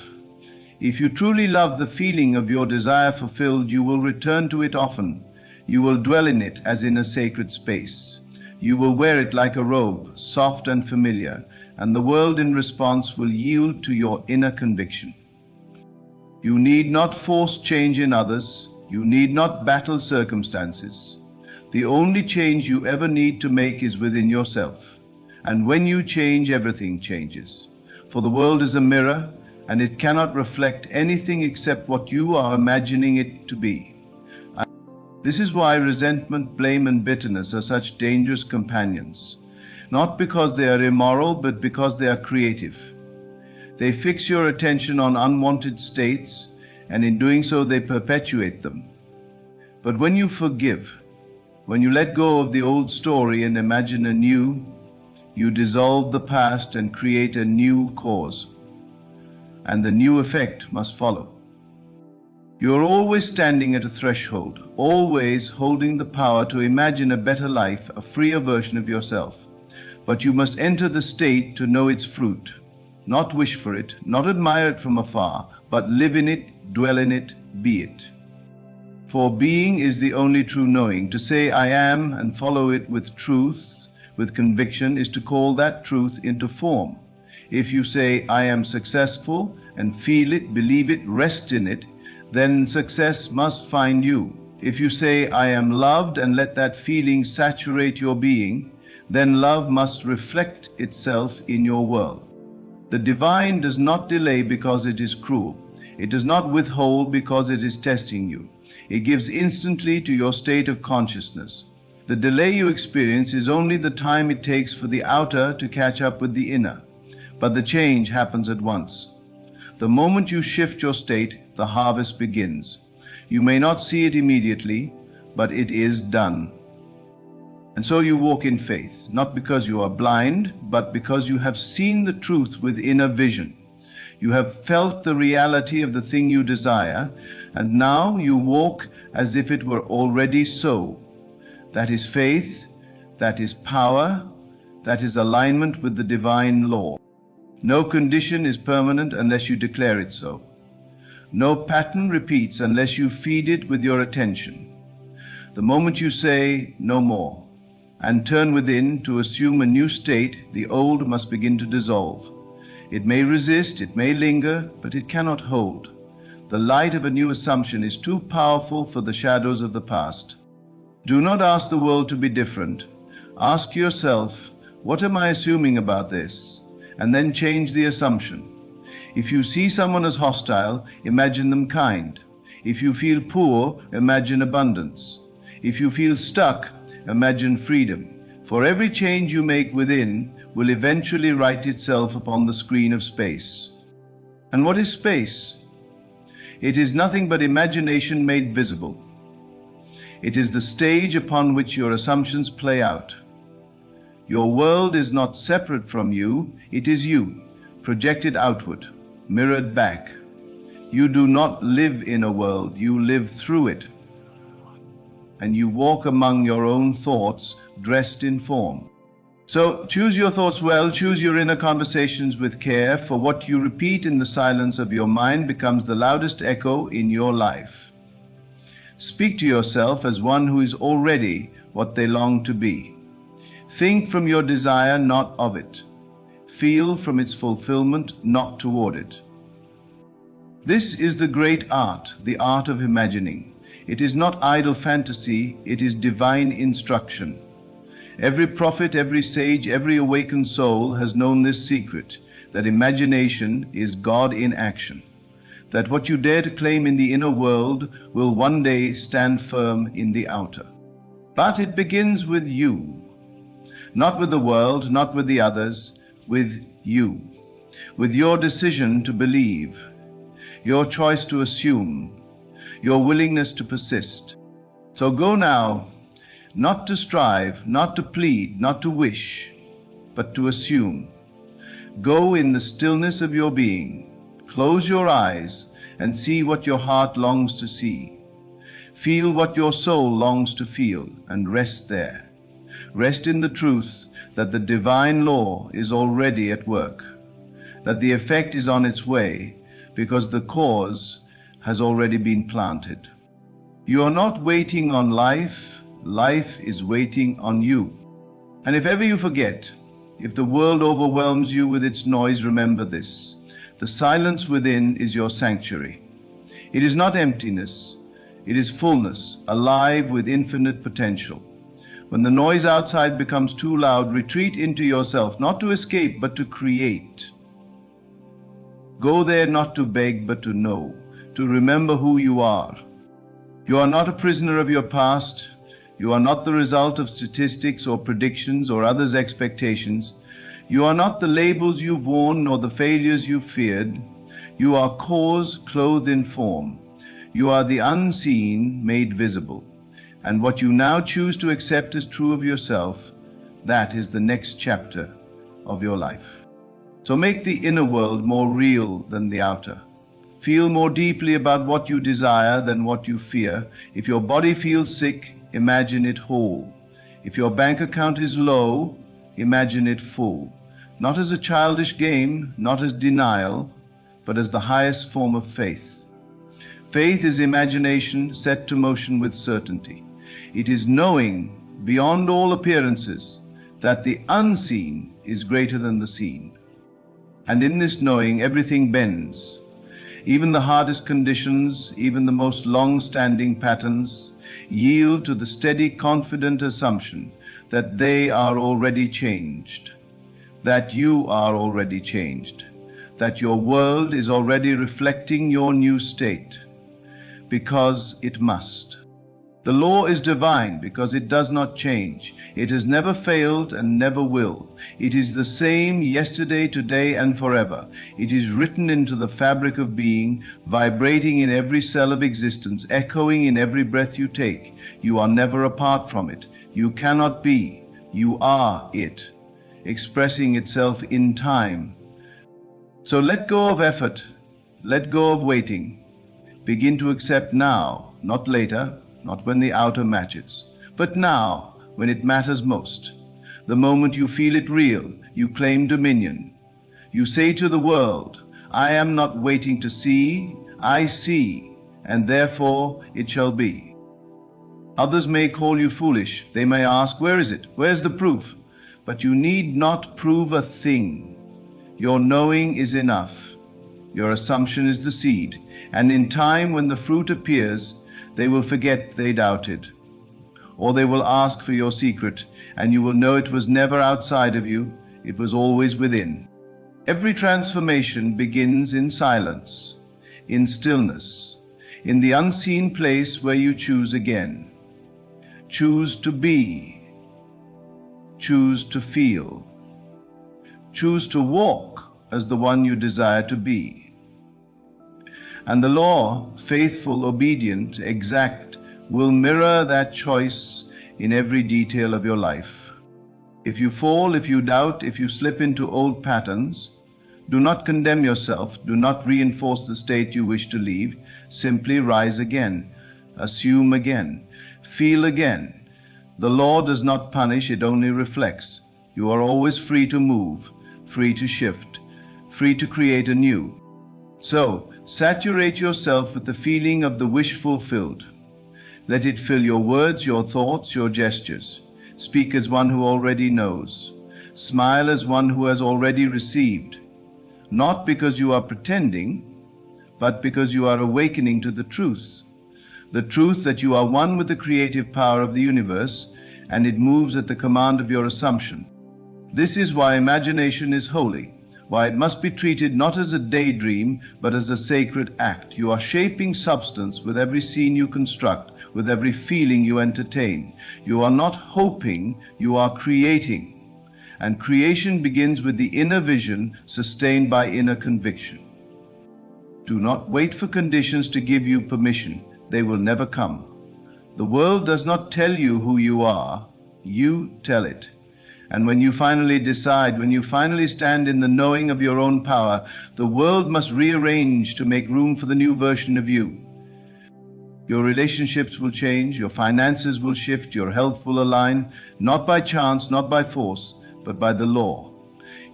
If you truly love the feeling of your desire fulfilled, you will return to it often. You will dwell in it as in a sacred space. You will wear it like a robe, soft and familiar, and the world in response will yield to your inner conviction. You need not force change in others. You need not battle circumstances. The only change you ever need to make is within yourself. And when you change, everything changes. For the world is a mirror, and it cannot reflect anything except what you are imagining it to be. This is why resentment, blame, and bitterness are such dangerous companions. Not because they are immoral, but because they are creative. They fix your attention on unwanted states, and in doing so they perpetuate them. But when you forgive, when you let go of the old story and imagine a new, you dissolve the past and create a new cause. And the new effect must follow. You are always standing at a threshold, always holding the power to imagine a better life, a freer version of yourself. But you must enter the state to know its fruit. Not wish for it, not admire it from afar, but live in it, dwell in it, be it. For being is the only true knowing. To say I am and follow it with truth, with conviction, is to call that truth into form. If you say I am successful and feel it, believe it, rest in it, then success must find you. If you say I am loved and let that feeling saturate your being, then love must reflect itself in your world. The divine does not delay because it is cruel. It does not withhold because it is testing you. It gives instantly to your state of consciousness. The delay you experience is only the time it takes for the outer to catch up with the inner. But the change happens at once. The moment you shift your state, the harvest begins. You may not see it immediately, but it is done. And so you walk in faith, not because you are blind, but because you have seen the truth with inner vision. You have felt the reality of the thing you desire, and now you walk as if it were already so. That is faith, that is power, that is alignment with the divine law. No condition is permanent unless you declare it so. No pattern repeats unless you feed it with your attention. The moment you say, no more, and turn within to assume a new state, the old must begin to dissolve. It may resist, it may linger, but it cannot hold. The light of a new assumption is too powerful for the shadows of the past. Do not ask the world to be different. Ask yourself, what am I assuming about this? And then change the assumption. If you see someone as hostile, imagine them kind. If you feel poor, imagine abundance. If you feel stuck, imagine freedom. For every change you make within will eventually write itself upon the screen of space. And what is space? It is nothing but imagination made visible. It is the stage upon which your assumptions play out. Your world is not separate from you, it is you, projected outward, mirrored back. You do not live in a world, you live through it. And you walk among your own thoughts, dressed in form. So choose your thoughts well, choose your inner conversations with care, for what you repeat in the silence of your mind becomes the loudest echo in your life. Speak to yourself as one who is already what they long to be. Think from your desire, not of it. Feel from its fulfillment, not toward it. This is the great art, the art of imagining. It is not idle fantasy, it is divine instruction. Every prophet, every sage, every awakened soul has known this secret, that imagination is God in action, that what you dare to claim in the inner world will one day stand firm in the outer. But it begins with you, not with the world, not with the others, with you, with your decision to believe, your choice to assume, your willingness to persist. So go now, not to strive, not to plead, not to wish, but to assume. Go in the stillness of your being. Close your eyes and see what your heart longs to see. Feel what your soul longs to feel, and rest there. Rest in the truth that the divine law is already at work, that the effect is on its way, because the cause has already been planted. You are not waiting on life, life is waiting on you. And if ever you forget, if the world overwhelms you with its noise, remember this: the silence within is your sanctuary. It is not emptiness, it is fullness, alive with infinite potential. When the noise outside becomes too loud, retreat into yourself, not to escape, but to create. Go there not to beg, but to know, to remember who you are. You are not a prisoner of your past. You are not the result of statistics or predictions or others' expectations. You are not the labels you've worn nor the failures you've feared. You are cause clothed in form. You are the unseen made visible. And what you now choose to accept as true of yourself, that is the next chapter of your life. So make the inner world more real than the outer. Feel more deeply about what you desire than what you fear. If your body feels sick, imagine it whole. If your bank account is low, imagine it full. Not as a childish game, not as denial, but as the highest form of faith. Faith is imagination set to motion with certainty. It is knowing beyond all appearances that the unseen is greater than the seen. And in this knowing, everything bends. Even the hardest conditions, even the most long-standing patterns, yield to the steady, confident assumption that they are already changed, that you are already changed, that your world is already reflecting your new state, because it must. The law is divine because it does not change. It has never failed and never will. It is the same yesterday, today, and forever. It is written into the fabric of being, vibrating in every cell of existence, echoing in every breath you take. You are never apart from it. You cannot be. You are it, expressing itself in time. So let go of effort. Let go of waiting. Begin to accept now, not later, not when the outer matches, but now, when it matters most. The moment you feel it real, you claim dominion. You say to the world, I am not waiting to see, I see, and therefore it shall be. Others may call you foolish. They may ask, where is it? Where's the proof? But you need not prove a thing. Your knowing is enough. Your assumption is the seed, and in time when the fruit appears, they will forget they doubted. Or they will ask for your secret, and you will know it was never outside of you, it was always within. Every transformation begins in silence, in stillness, in the unseen place where you choose again. Choose to be. Choose to feel. Choose to walk as the one you desire to be. And the law, faithful, obedient, exact, will mirror that choice in every detail of your life. If you fall, if you doubt, if you slip into old patterns, do not condemn yourself, do not reinforce the state you wish to leave. Simply rise again, assume again, feel again. The law does not punish, it only reflects. You are always free to move, free to shift, free to create anew. So, saturate yourself with the feeling of the wish fulfilled. Let it fill your words, your thoughts, your gestures. Speak as one who already knows. Smile as one who has already received, not because you are pretending, but because you are awakening to the truth that you are one with the creative power of the universe, and it moves at the command of your assumption. This is why imagination is holy, why it must be treated not as a daydream, but as a sacred act. You are shaping substance with every scene you construct, with every feeling you entertain. You are not hoping, you are creating. And creation begins with the inner vision sustained by inner conviction. Do not wait for conditions to give you permission. They will never come. The world does not tell you who you are. You tell it. And when you finally decide, when you finally stand in the knowing of your own power, the world must rearrange to make room for the new version of you. Your relationships will change, your finances will shift, your health will align, not by chance, not by force, but by the law.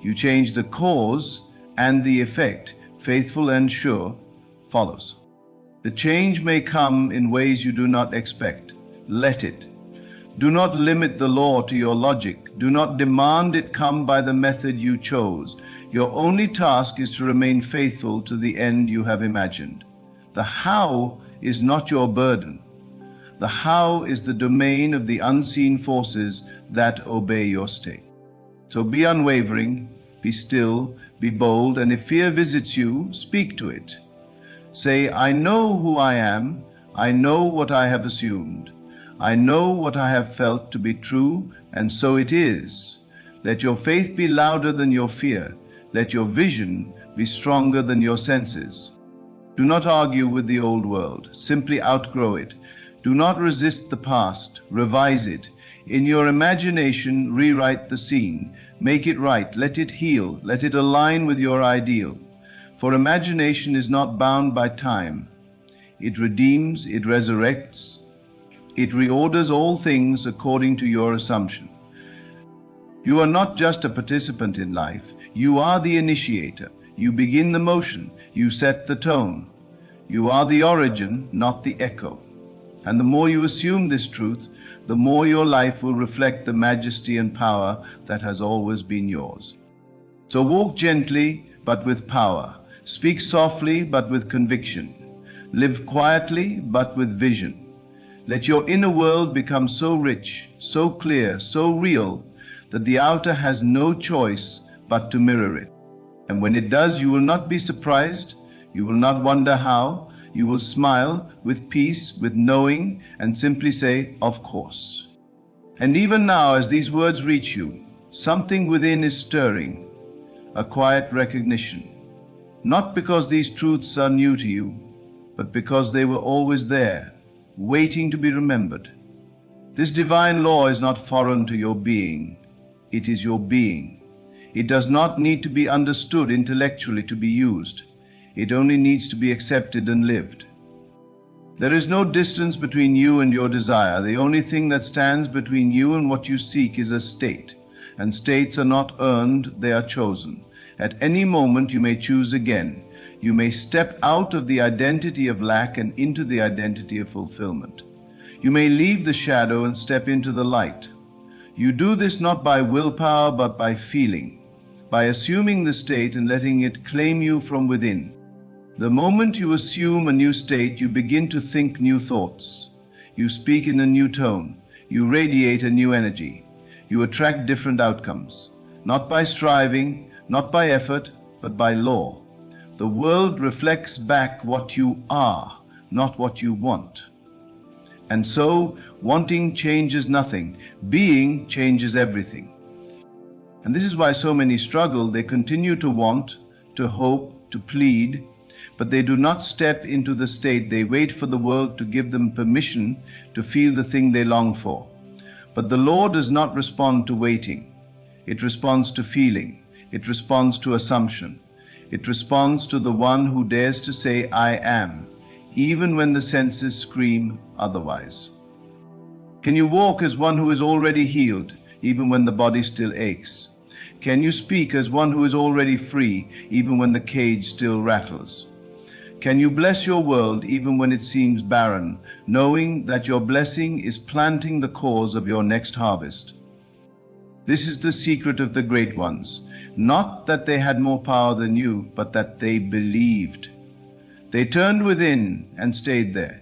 You change the cause, and the effect, faithful and sure, follows. The change may come in ways you do not expect. Let it. Do not limit the law to your logic. Do not demand it come by the method you chose. Your only task is to remain faithful to the end you have imagined. The how is not your burden. The how is the domain of the unseen forces that obey your state. So be unwavering, be still, be bold, and if fear visits you, speak to it. Say, I know who I am, I know what I have assumed, I know what I have felt to be true, and so it is. Let your faith be louder than your fear. Let your vision be stronger than your senses. Do not argue with the old world. Simply outgrow it. Do not resist the past. Revise it. In your imagination, rewrite the scene. Make it right. Let it heal. Let it align with your ideal. For imagination is not bound by time. It redeems, it resurrects, it reorders all things according to your assumption. You are not just a participant in life. You are the initiator. You begin the motion. You set the tone. You are the origin, not the echo. And the more you assume this truth, the more your life will reflect the majesty and power that has always been yours. So walk gently, but with power. Speak softly, but with conviction. Live quietly, but with vision. Let your inner world become so rich, so clear, so real, that the outer has no choice but to mirror it. And when it does, you will not be surprised, you will not wonder how, you will smile with peace, with knowing, and simply say, of course. And even now, as these words reach you, something within is stirring, a quiet recognition. Not because these truths are new to you, but because they were always there, waiting to be remembered. This divine law is not foreign to your being. It is your being. It does not need to be understood intellectually to be used. It only needs to be accepted and lived. There is no distance between you and your desire. The only thing that stands between you and what you seek is a state. And states are not earned, they are chosen. At any moment you may choose again. You may step out of the identity of lack and into the identity of fulfillment. You may leave the shadow and step into the light. You do this not by willpower but by feeling, by assuming the state and letting it claim you from within. The moment you assume a new state, you begin to think new thoughts. You speak in a new tone. You radiate a new energy. You attract different outcomes, not by striving, not by effort, but by law. The world reflects back what you are, not what you want. And so, wanting changes nothing. Being changes everything. And this is why so many struggle. They continue to want, to hope, to plead, but they do not step into the state. They wait for the world to give them permission to feel the thing they long for. But the law does not respond to waiting. It responds to feeling. It responds to assumption. It responds to the one who dares to say, I am, even when the senses scream otherwise. Can you walk as one who is already healed, even when the body still aches? Can you speak as one who is already free, even when the cage still rattles? Can you bless your world even when it seems barren, knowing that your blessing is planting the cause of your next harvest? This is the secret of the great ones, not that they had more power than you, but that they believed. They turned within and stayed there.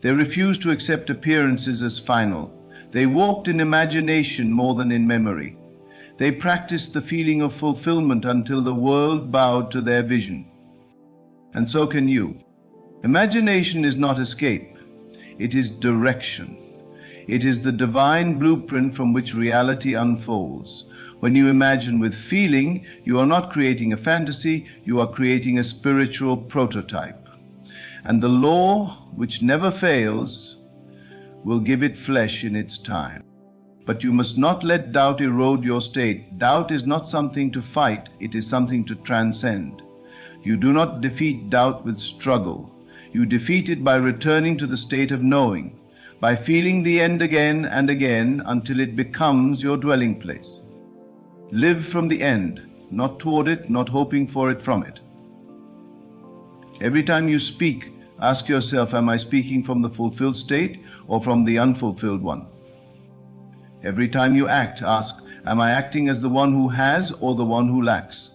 They refused to accept appearances as final. They walked in imagination more than in memory. They practiced the feeling of fulfillment until the world bowed to their vision. And so can you. Imagination is not escape. It is direction. It is the divine blueprint from which reality unfolds. When you imagine with feeling, you are not creating a fantasy, you are creating a spiritual prototype. And the law, which never fails, will give it flesh in its time. But you must not let doubt erode your state. Doubt is not something to fight, it is something to transcend. You do not defeat doubt with struggle. You defeat it by returning to the state of knowing, by feeling the end again and again until it becomes your dwelling place. Live from the end, not toward it, not hoping for it from it. Every time you speak, ask yourself, am I speaking from the fulfilled state or from the unfulfilled one? Every time you act, ask, am I acting as the one who has or the one who lacks?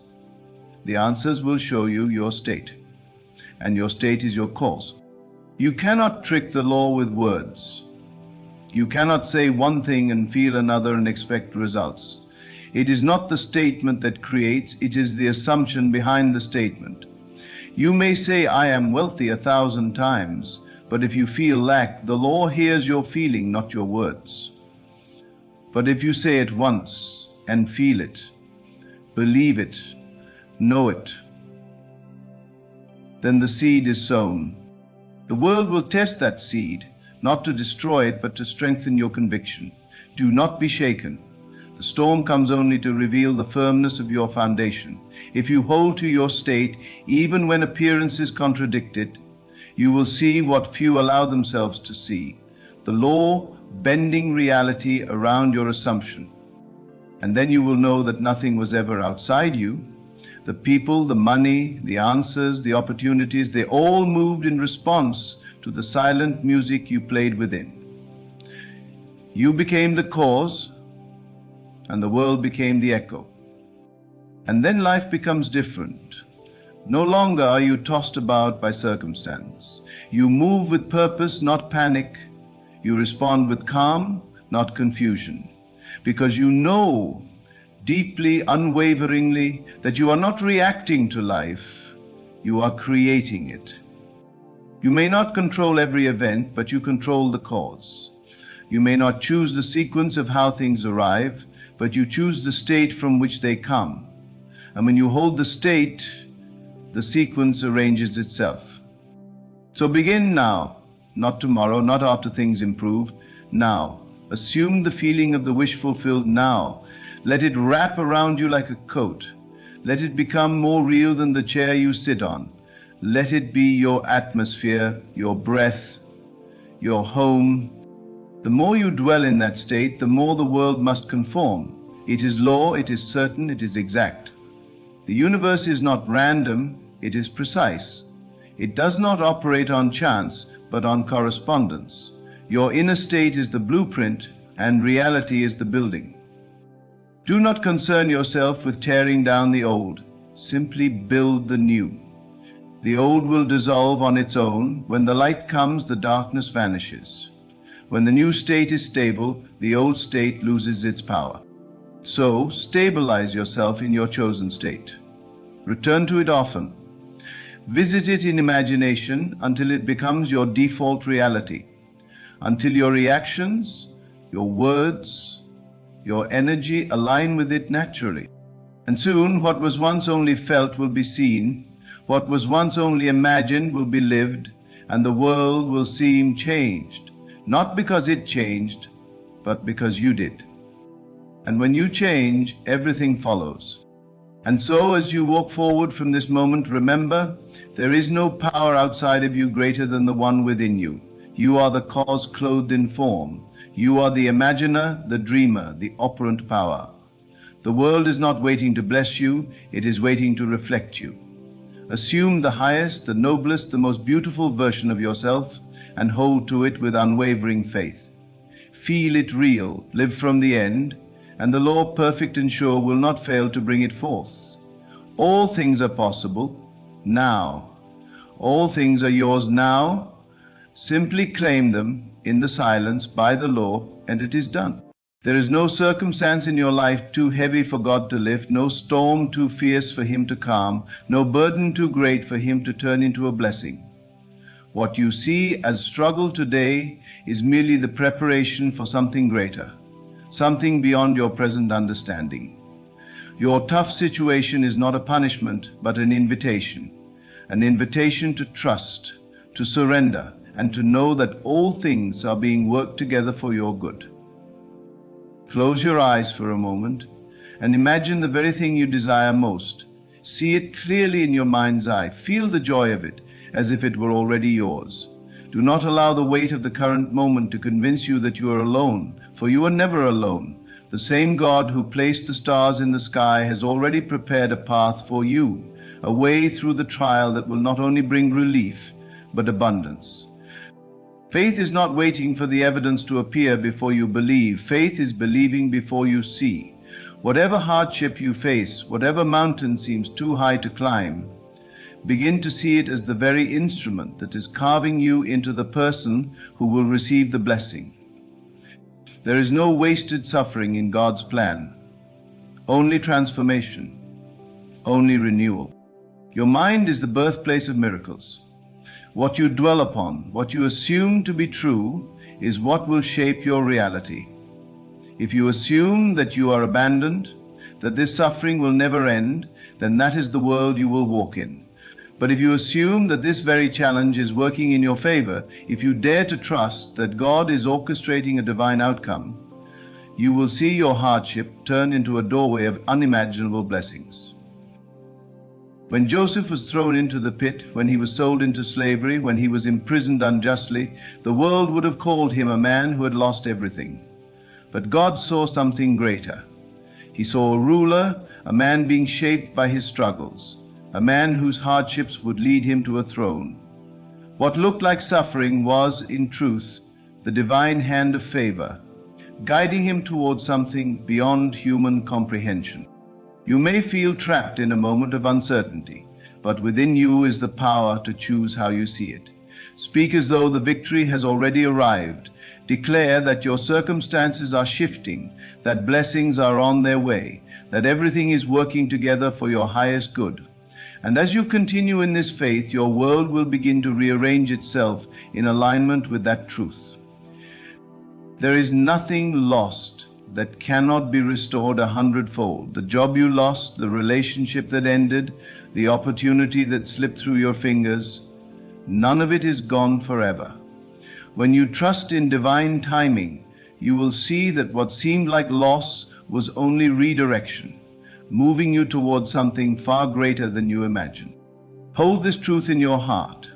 The answers will show you your state, and your state is your cause. You cannot trick the law with words. You cannot say one thing and feel another and expect results. It is not the statement that creates, it is the assumption behind the statement. You may say, I am wealthy 1,000 times, but if you feel lack, the law hears your feeling, not your words. But if you say it once and feel it, believe it, know it, then the seed is sown. The world will test that seed, not to destroy it, but to strengthen your conviction. Do not be shaken. The storm comes only to reveal the firmness of your foundation. If you hold to your state, even when appearances contradict it, you will see what few allow themselves to see, the law bending reality around your assumption. And then you will know that nothing was ever outside you. The people, the money, the answers, the opportunities, they all moved in response to the silent music you played within. You became the cause, and the world became the echo. And then life becomes different. No longer are you tossed about by circumstance. You move with purpose, not panic. You respond with calm, not confusion, because you know deeply, unwaveringly, that you are not reacting to life, you are creating it. You may not control every event, but you control the cause. You may not choose the sequence of how things arrive, but you choose the state from which they come. And when you hold the state, the sequence arranges itself. So begin now, not tomorrow, not after things improve, now. Assume the feeling of the wish fulfilled now. Let it wrap around you like a coat. Let it become more real than the chair you sit on. Let it be your atmosphere, your breath, your home. The more you dwell in that state, the more the world must conform. It is law, it is certain, it is exact. The universe is not random, it is precise. It does not operate on chance, but on correspondence. Your inner state is the blueprint, and reality is the building. Do not concern yourself with tearing down the old. Simply build the new. The old will dissolve on its own. When the light comes, the darkness vanishes. When the new state is stable, the old state loses its power. So, stabilize yourself in your chosen state. Return to it often. Visit it in imagination until it becomes your default reality, until your reactions, your words, your energy align with it naturally. And soon, what was once only felt will be seen, what was once only imagined will be lived, and the world will seem changed, not because it changed, but because you did. And when you change, everything follows. And so, as you walk forward from this moment, remember, there is no power outside of you greater than the one within you. You are the cause clothed in form. You are the imaginer, the dreamer, the operant power. The world is not waiting to bless you, it is waiting to reflect you. Assume the highest, the noblest, the most beautiful version of yourself and hold to it with unwavering faith. Feel it real, live from the end, and the law perfect and sure will not fail to bring it forth. All things are possible now. All things are yours now. Simply claim them in the silence by the law, and it is done. There is no circumstance in your life too heavy for God to lift, no storm too fierce for Him to calm, no burden too great for Him to turn into a blessing. What you see as struggle today is merely the preparation for something greater, something beyond your present understanding. Your tough situation is not a punishment, but an invitation to trust, to surrender, and to know that all things are being worked together for your good. Close your eyes for a moment and imagine the very thing you desire most. See it clearly in your mind's eye. Feel the joy of it as if it were already yours. Do not allow the weight of the current moment to convince you that you are alone, for you are never alone. The same God who placed the stars in the sky has already prepared a path for you, a way through the trial that will not only bring relief, but abundance. Faith is not waiting for the evidence to appear before you believe. Faith is believing before you see. Whatever hardship you face, whatever mountain seems too high to climb, begin to see it as the very instrument that is carving you into the person who will receive the blessing. There is no wasted suffering in God's plan, only transformation, only renewal. Your mind is the birthplace of miracles. What you dwell upon, what you assume to be true, is what will shape your reality. If you assume that you are abandoned, that this suffering will never end, then that is the world you will walk in. But if you assume that this very challenge is working in your favor, if you dare to trust that God is orchestrating a divine outcome, you will see your hardship turn into a doorway of unimaginable blessings. When Joseph was thrown into the pit, when he was sold into slavery, when he was imprisoned unjustly, the world would have called him a man who had lost everything. But God saw something greater. He saw a ruler, a man being shaped by his struggles, a man whose hardships would lead him to a throne. What looked like suffering was, in truth, the divine hand of favor, guiding him towards something beyond human comprehension. You may feel trapped in a moment of uncertainty, but within you is the power to choose how you see it. Speak as though the victory has already arrived. Declare that your circumstances are shifting, that blessings are on their way, that everything is working together for your highest good. And as you continue in this faith, your world will begin to rearrange itself in alignment with that truth. There is nothing lost that cannot be restored 100-fold. The job you lost, the relationship that ended, the opportunity that slipped through your fingers, none of it is gone forever. When you trust in divine timing, you will see that what seemed like loss was only redirection, moving you towards something far greater than you imagined. Hold this truth in your heart.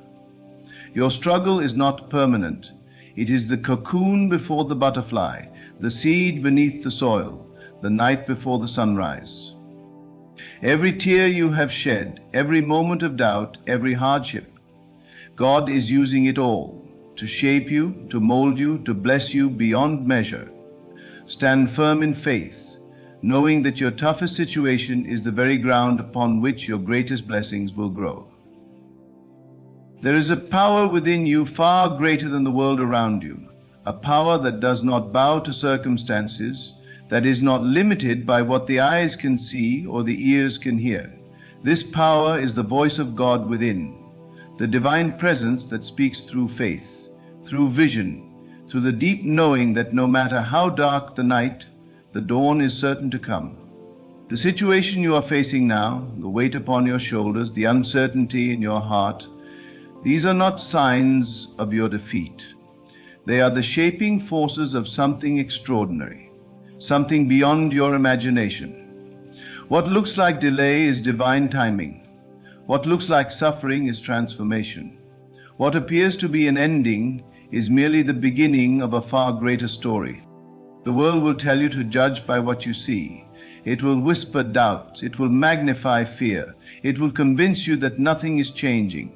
Your struggle is not permanent. It is the cocoon before the butterfly, the seed beneath the soil, the night before the sunrise. Every tear you have shed, every moment of doubt, every hardship, God is using it all to shape you, to mold you, to bless you beyond measure. Stand firm in faith, knowing that your toughest situation is the very ground upon which your greatest blessings will grow. There is a power within you far greater than the world around you, a power that does not bow to circumstances, that is not limited by what the eyes can see or the ears can hear. This power is the voice of God within, the divine presence that speaks through faith, through vision, through the deep knowing that no matter how dark the night, the dawn is certain to come. The situation you are facing now, the weight upon your shoulders, the uncertainty in your heart, these are not signs of your defeat. They are the shaping forces of something extraordinary, something beyond your imagination. What looks like delay is divine timing. What looks like suffering is transformation. What appears to be an ending is merely the beginning of a far greater story. The world will tell you to judge by what you see. It will whisper doubts. It will magnify fear. It will convince you that nothing is changing.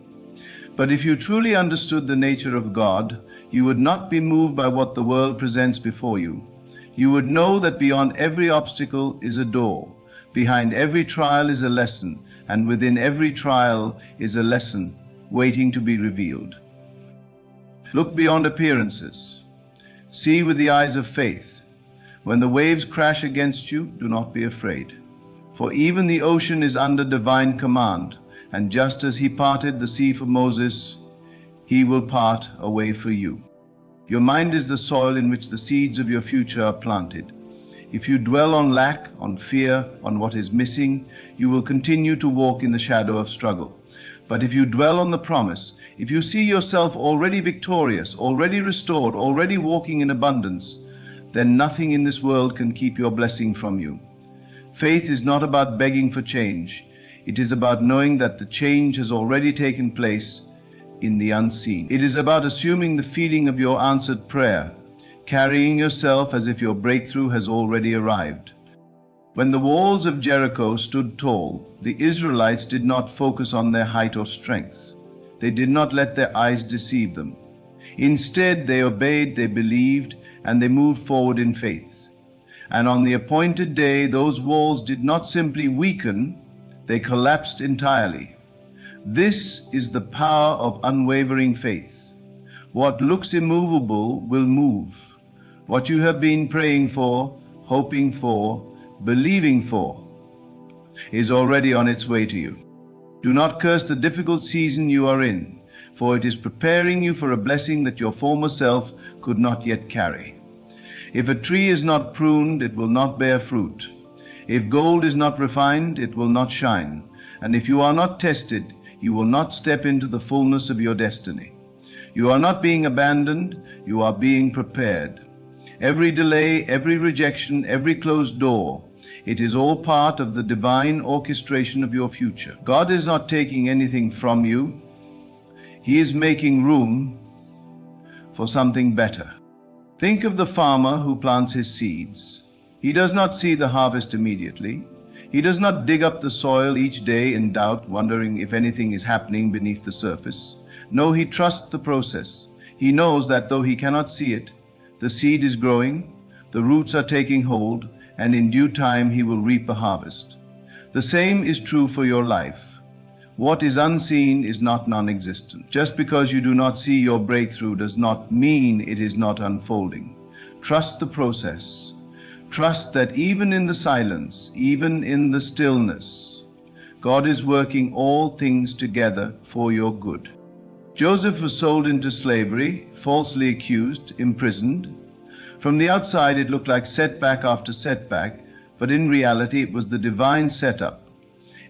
But if you truly understood the nature of God, you would not be moved by what the world presents before you. You would know that beyond every obstacle is a door, behind every trial is a lesson, and within every trial is a lesson waiting to be revealed. Look beyond appearances. See with the eyes of faith. When the waves crash against you, do not be afraid. For even the ocean is under divine command, and just as he parted the sea for Moses, he will part a way for you. Your mind is the soil in which the seeds of your future are planted. If you dwell on lack, on fear, on what is missing, you will continue to walk in the shadow of struggle. But if you dwell on the promise, if you see yourself already victorious, already restored, already walking in abundance, then nothing in this world can keep your blessing from you. Faith is not about begging for change. It is about knowing that the change has already taken place in the unseen. It is about assuming the feeling of your answered prayer, carrying yourself as if your breakthrough has already arrived. When the walls of Jericho stood tall, the Israelites did not focus on their height or strength. They did not let their eyes deceive them. Instead, they obeyed, they believed, and they moved forward in faith. And on the appointed day, those walls did not simply weaken, they collapsed entirely. This is the power of unwavering faith. What looks immovable will move. What you have been praying for, hoping for, believing for, is already on its way to you. Do not curse the difficult season you are in, for it is preparing you for a blessing that your former self could not yet carry. If a tree is not pruned, it will not bear fruit. If gold is not refined, it will not shine. And if you are not tested, you will not step into the fullness of your destiny. You are not being abandoned, you are being prepared. Every delay, every rejection, every closed door, it is all part of the divine orchestration of your future. God is not taking anything from you. He is making room for something better. Think of the farmer who plants his seeds. He does not see the harvest immediately. He does not dig up the soil each day in doubt, wondering if anything is happening beneath the surface. No, he trusts the process. He knows that though he cannot see it, the seed is growing, the roots are taking hold, and in due time he will reap a harvest. The same is true for your life. What is unseen is not non-existent. Just because you do not see your breakthrough does not mean it is not unfolding. Trust the process. Trust that even in the silence, even in the stillness, God is working all things together for your good. Joseph was sold into slavery, falsely accused, imprisoned. From the outside it looked like setback after setback, but in reality it was the divine setup.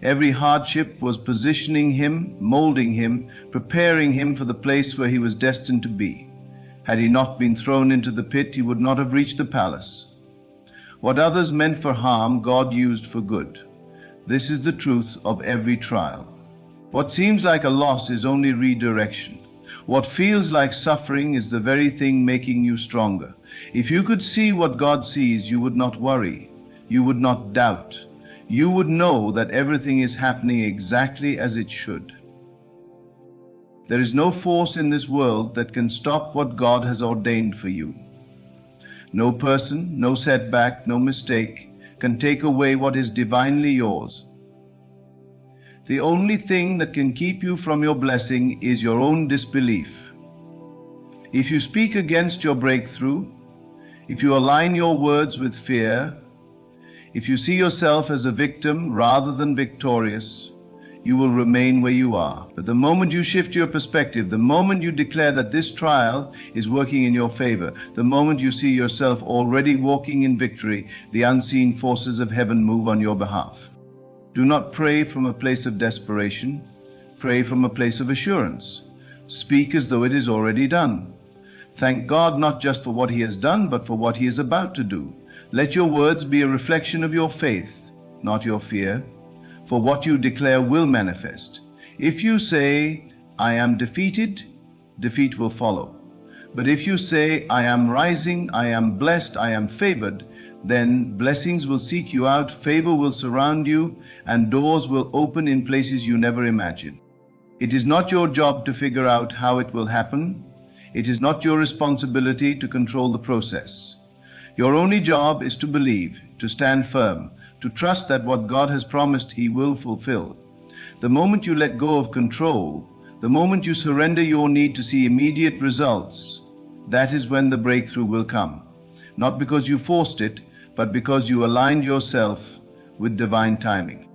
Every hardship was positioning him, molding him, preparing him for the place where he was destined to be. Had he not been thrown into the pit, he would not have reached the palace. What others meant for harm, God used for good. This is the truth of every trial. What seems like a loss is only redirection. What feels like suffering is the very thing making you stronger. If you could see what God sees, you would not worry. You would not doubt. You would know that everything is happening exactly as it should. There is no force in this world that can stop what God has ordained for you. No person, no setback, no mistake can take away what is divinely yours. The only thing that can keep you from your blessing is your own disbelief. If you speak against your breakthrough, if you align your words with fear, if you see yourself as a victim rather than victorious, you will remain where you are. But the moment you shift your perspective, the moment you declare that this trial is working in your favor, the moment you see yourself already walking in victory, the unseen forces of heaven move on your behalf. Do not pray from a place of desperation. Pray from a place of assurance. Speak as though it is already done. Thank God not just for what He has done, but for what He is about to do. Let your words be a reflection of your faith, not your fear, for what you declare will manifest. If you say, I am defeated, defeat will follow. But if you say, I am rising, I am blessed, I am favored, then blessings will seek you out, favor will surround you, and doors will open in places you never imagined. It is not your job to figure out how it will happen. It is not your responsibility to control the process. Your only job is to believe, to stand firm, to trust that what God has promised He will fulfill. The moment you let go of control, the moment you surrender your need to see immediate results, that is when the breakthrough will come. Not because you forced it, but because you aligned yourself with divine timing.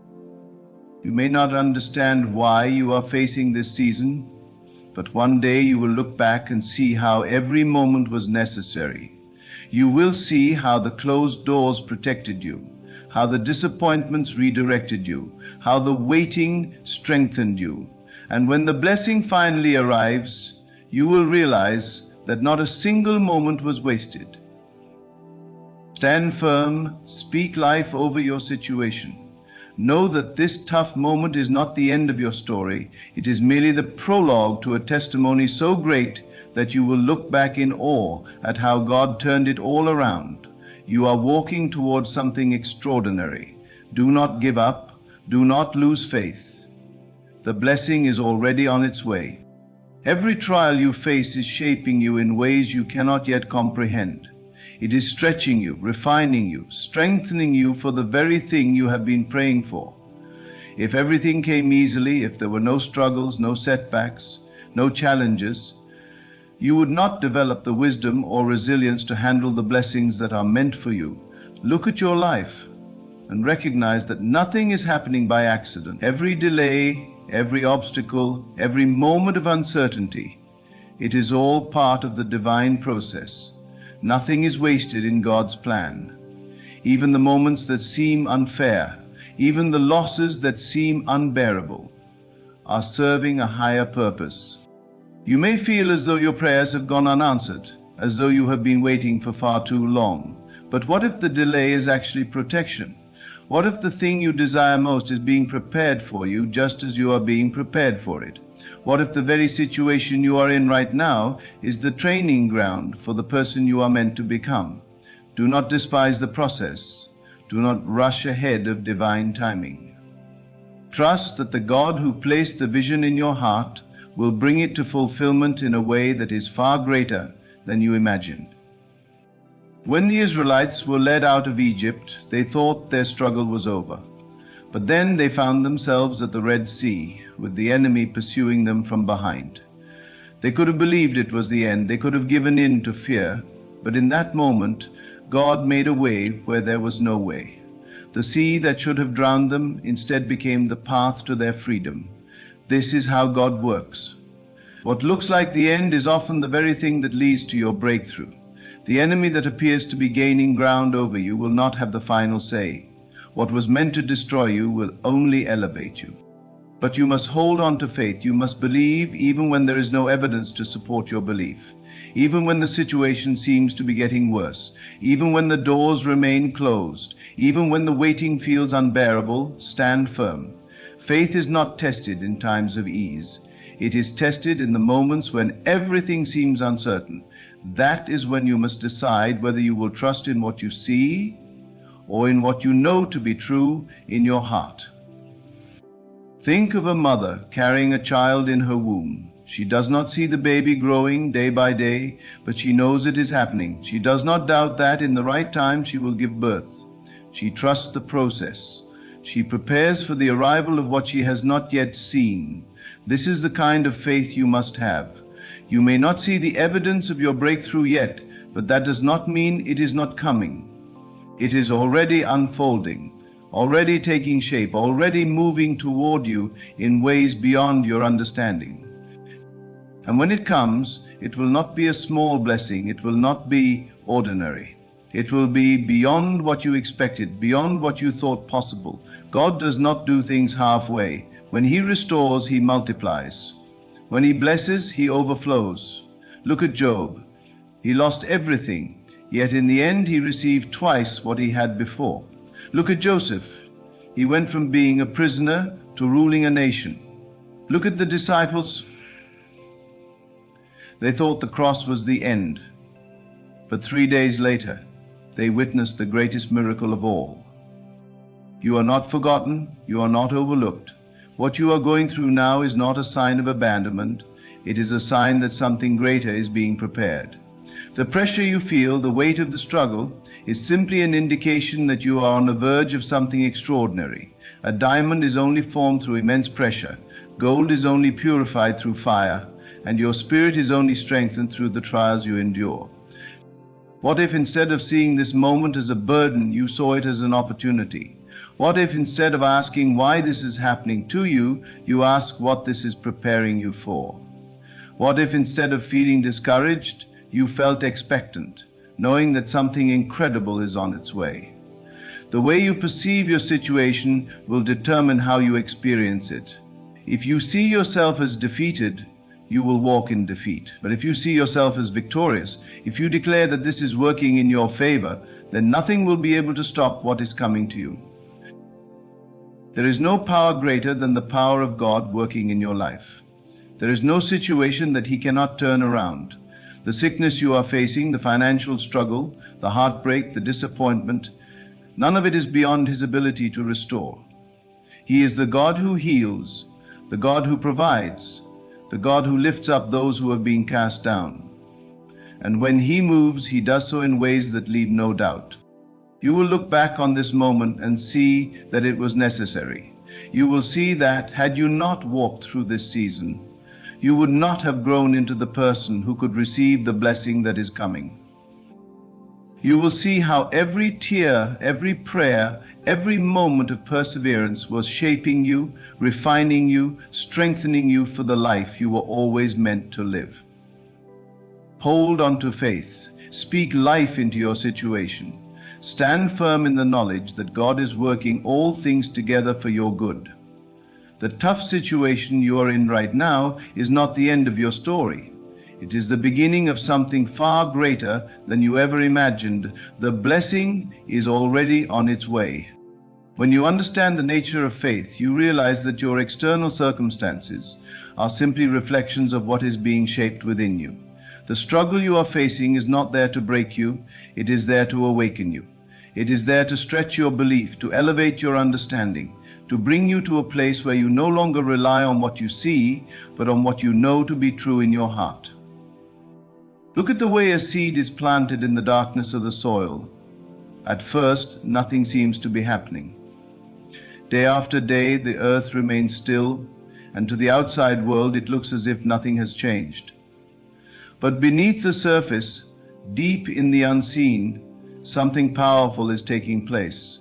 You may not understand why you are facing this season, but one day you will look back and see how every moment was necessary. You will see how the closed doors protected you, how the disappointments redirected you, how the waiting strengthened you. And when the blessing finally arrives, you will realize that not a single moment was wasted. Stand firm, speak life over your situation. Know that this tough moment is not the end of your story. It is merely the prologue to a testimony so great that you will look back in awe at how God turned it all around. You are walking towards something extraordinary. Do not give up. Do not lose faith. The blessing is already on its way. Every trial you face is shaping you in ways you cannot yet comprehend. It is stretching you, refining you, strengthening you for the very thing you have been praying for. If everything came easily, if there were no struggles, no setbacks, no challenges, you would not develop the wisdom or resilience to handle the blessings that are meant for you. Look at your life and recognize that nothing is happening by accident. Every delay, every obstacle, every moment of uncertainty, it is all part of the divine process. Nothing is wasted in God's plan. Even the moments that seem unfair, even the losses that seem unbearable, are serving a higher purpose. You may feel as though your prayers have gone unanswered, as though you have been waiting for far too long. But what if the delay is actually protection? What if the thing you desire most is being prepared for you just as you are being prepared for it? What if the very situation you are in right now is the training ground for the person you are meant to become? Do not despise the process. Do not rush ahead of divine timing. Trust that the God who placed the vision in your heart will bring it to fulfillment in a way that is far greater than you imagined. When the Israelites were led out of Egypt, they thought their struggle was over. But then they found themselves at the Red Sea, with the enemy pursuing them from behind. They could have believed it was the end. They could have given in to fear. But in that moment, God made a way where there was no way. The sea that should have drowned them instead became the path to their freedom. This is how God works. What looks like the end is often the very thing that leads to your breakthrough. The enemy that appears to be gaining ground over you will not have the final say. What was meant to destroy you will only elevate you. But you must hold on to faith. You must believe even when there is no evidence to support your belief. Even when the situation seems to be getting worse. Even when the doors remain closed. Even when the waiting feels unbearable, stand firm. Faith is not tested in times of ease. It is tested in the moments when everything seems uncertain. That is when you must decide whether you will trust in what you see or in what you know to be true in your heart. Think of a mother carrying a child in her womb. She does not see the baby growing day by day, but she knows it is happening. She does not doubt that in the right time she will give birth. She trusts the process. She prepares for the arrival of what she has not yet seen. This is the kind of faith you must have. You may not see the evidence of your breakthrough yet, but that does not mean it is not coming. It is already unfolding, already taking shape, already moving toward you in ways beyond your understanding. And when it comes, it will not be a small blessing. It will not be ordinary. It will be beyond what you expected, beyond what you thought possible. God does not do things halfway. When He restores, He multiplies. When He blesses, He overflows. Look at Job. He lost everything, yet in the end he received twice what he had before. Look at Joseph. He went from being a prisoner to ruling a nation. Look at the disciples. They thought the cross was the end. But 3 days later, they witnessed the greatest miracle of all. You are not forgotten, you are not overlooked. What you are going through now is not a sign of abandonment, it is a sign that something greater is being prepared. The pressure you feel, the weight of the struggle, is simply an indication that you are on the verge of something extraordinary. A diamond is only formed through immense pressure, gold is only purified through fire, and your spirit is only strengthened through the trials you endure. What if instead of seeing this moment as a burden, you saw it as an opportunity? What if instead of asking why this is happening to you, you ask what this is preparing you for? What if instead of feeling discouraged, you felt expectant, knowing that something incredible is on its way? The way you perceive your situation will determine how you experience it. If you see yourself as defeated, you will walk in defeat. But if you see yourself as victorious, if you declare that this is working in your favor, then nothing will be able to stop what is coming to you. There is no power greater than the power of God working in your life. There is no situation that He cannot turn around. The sickness you are facing, the financial struggle, the heartbreak, the disappointment, none of it is beyond His ability to restore. He is the God who heals, the God who provides, the God who lifts up those who have been cast down. And when He moves, He does so in ways that leave no doubt. You will look back on this moment and see that it was necessary. You will see that, had you not walked through this season, you would not have grown into the person who could receive the blessing that is coming. You will see how every tear, every prayer, every moment of perseverance was shaping you, refining you, strengthening you for the life you were always meant to live. Hold on to faith. Speak life into your situation. Stand firm in the knowledge that God is working all things together for your good. The tough situation you are in right now is not the end of your story. It is the beginning of something far greater than you ever imagined. The blessing is already on its way. When you understand the nature of faith, you realize that your external circumstances are simply reflections of what is being shaped within you. The struggle you are facing is not there to break you, it is there to awaken you. It is there to stretch your belief, to elevate your understanding, to bring you to a place where you no longer rely on what you see, but on what you know to be true in your heart. Look at the way a seed is planted in the darkness of the soil. At first, nothing seems to be happening. Day after day, the earth remains still, and to the outside world it looks as if nothing has changed. But beneath the surface, deep in the unseen, something powerful is taking place.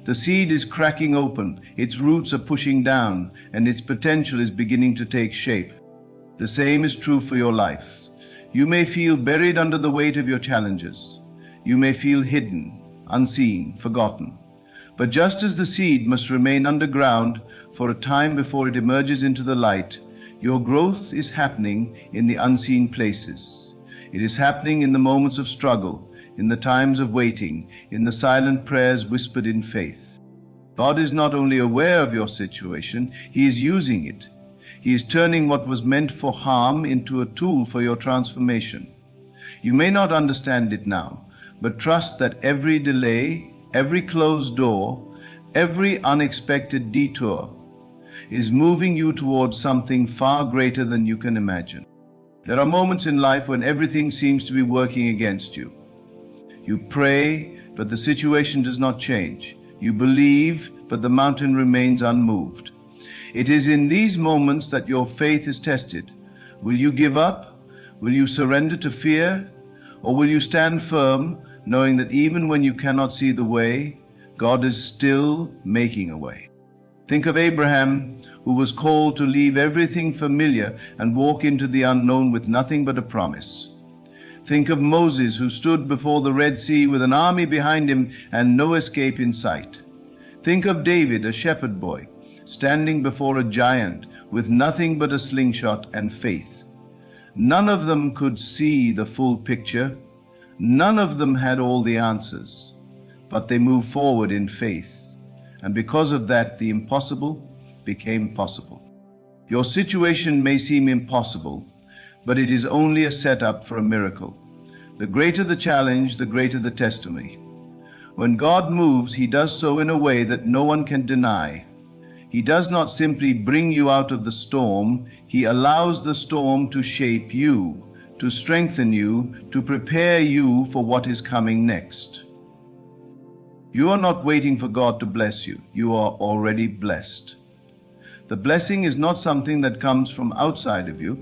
The seed is cracking open, its roots are pushing down, and its potential is beginning to take shape. The same is true for your life. You may feel buried under the weight of your challenges. You may feel hidden, unseen, forgotten. But just as the seed must remain underground for a time before it emerges into the light, your growth is happening in the unseen places. It is happening in the moments of struggle, in the times of waiting, in the silent prayers whispered in faith. God is not only aware of your situation, He is using it. He is turning what was meant for harm into a tool for your transformation. You may not understand it now, but trust that every delay, every closed door, every unexpected detour is moving you towards something far greater than you can imagine. There are moments in life when everything seems to be working against you. You pray, but the situation does not change. You believe, but the mountain remains unmoved. It is in these moments that your faith is tested. Will you give up? Will you surrender to fear? Or will you stand firm, knowing that even when you cannot see the way, God is still making a way? Think of Abraham, who was called to leave everything familiar and walk into the unknown with nothing but a promise. Think of Moses, who stood before the Red Sea with an army behind him and no escape in sight. Think of David, a shepherd boy, standing before a giant with nothing but a slingshot and faith. None of them could see the full picture. None of them had all the answers, but they moved forward in faith. And because of that, the impossible became possible. Your situation may seem impossible, but it is only a setup for a miracle. The greater the challenge, the greater the testimony. When God moves, He does so in a way that no one can deny. He does not simply bring you out of the storm, He allows the storm to shape you, to strengthen you, to prepare you for what is coming next. You are not waiting for God to bless you. You are already blessed. The blessing is not something that comes from outside of you.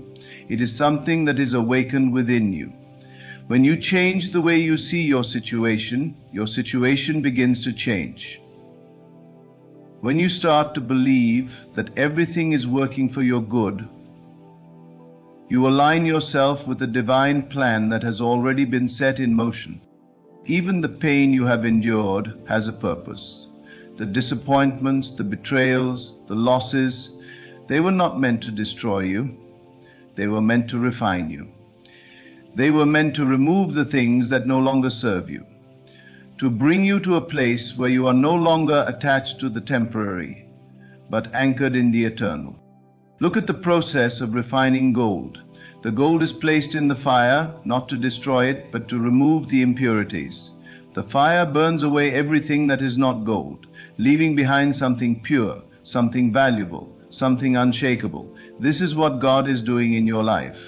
It is something that is awakened within you. When you change the way you see your situation begins to change. When you start to believe that everything is working for your good, you align yourself with the divine plan that has already been set in motion. Even the pain you have endured has a purpose. The disappointments, the betrayals, the losses, they were not meant to destroy you. They were meant to refine you. They were meant to remove the things that no longer serve you, to bring you to a place where you are no longer attached to the temporary, but anchored in the eternal. Look at the process of refining gold. The gold is placed in the fire, not to destroy it, but to remove the impurities. The fire burns away everything that is not gold, leaving behind something pure, something valuable, something unshakable. This is what God is doing in your life.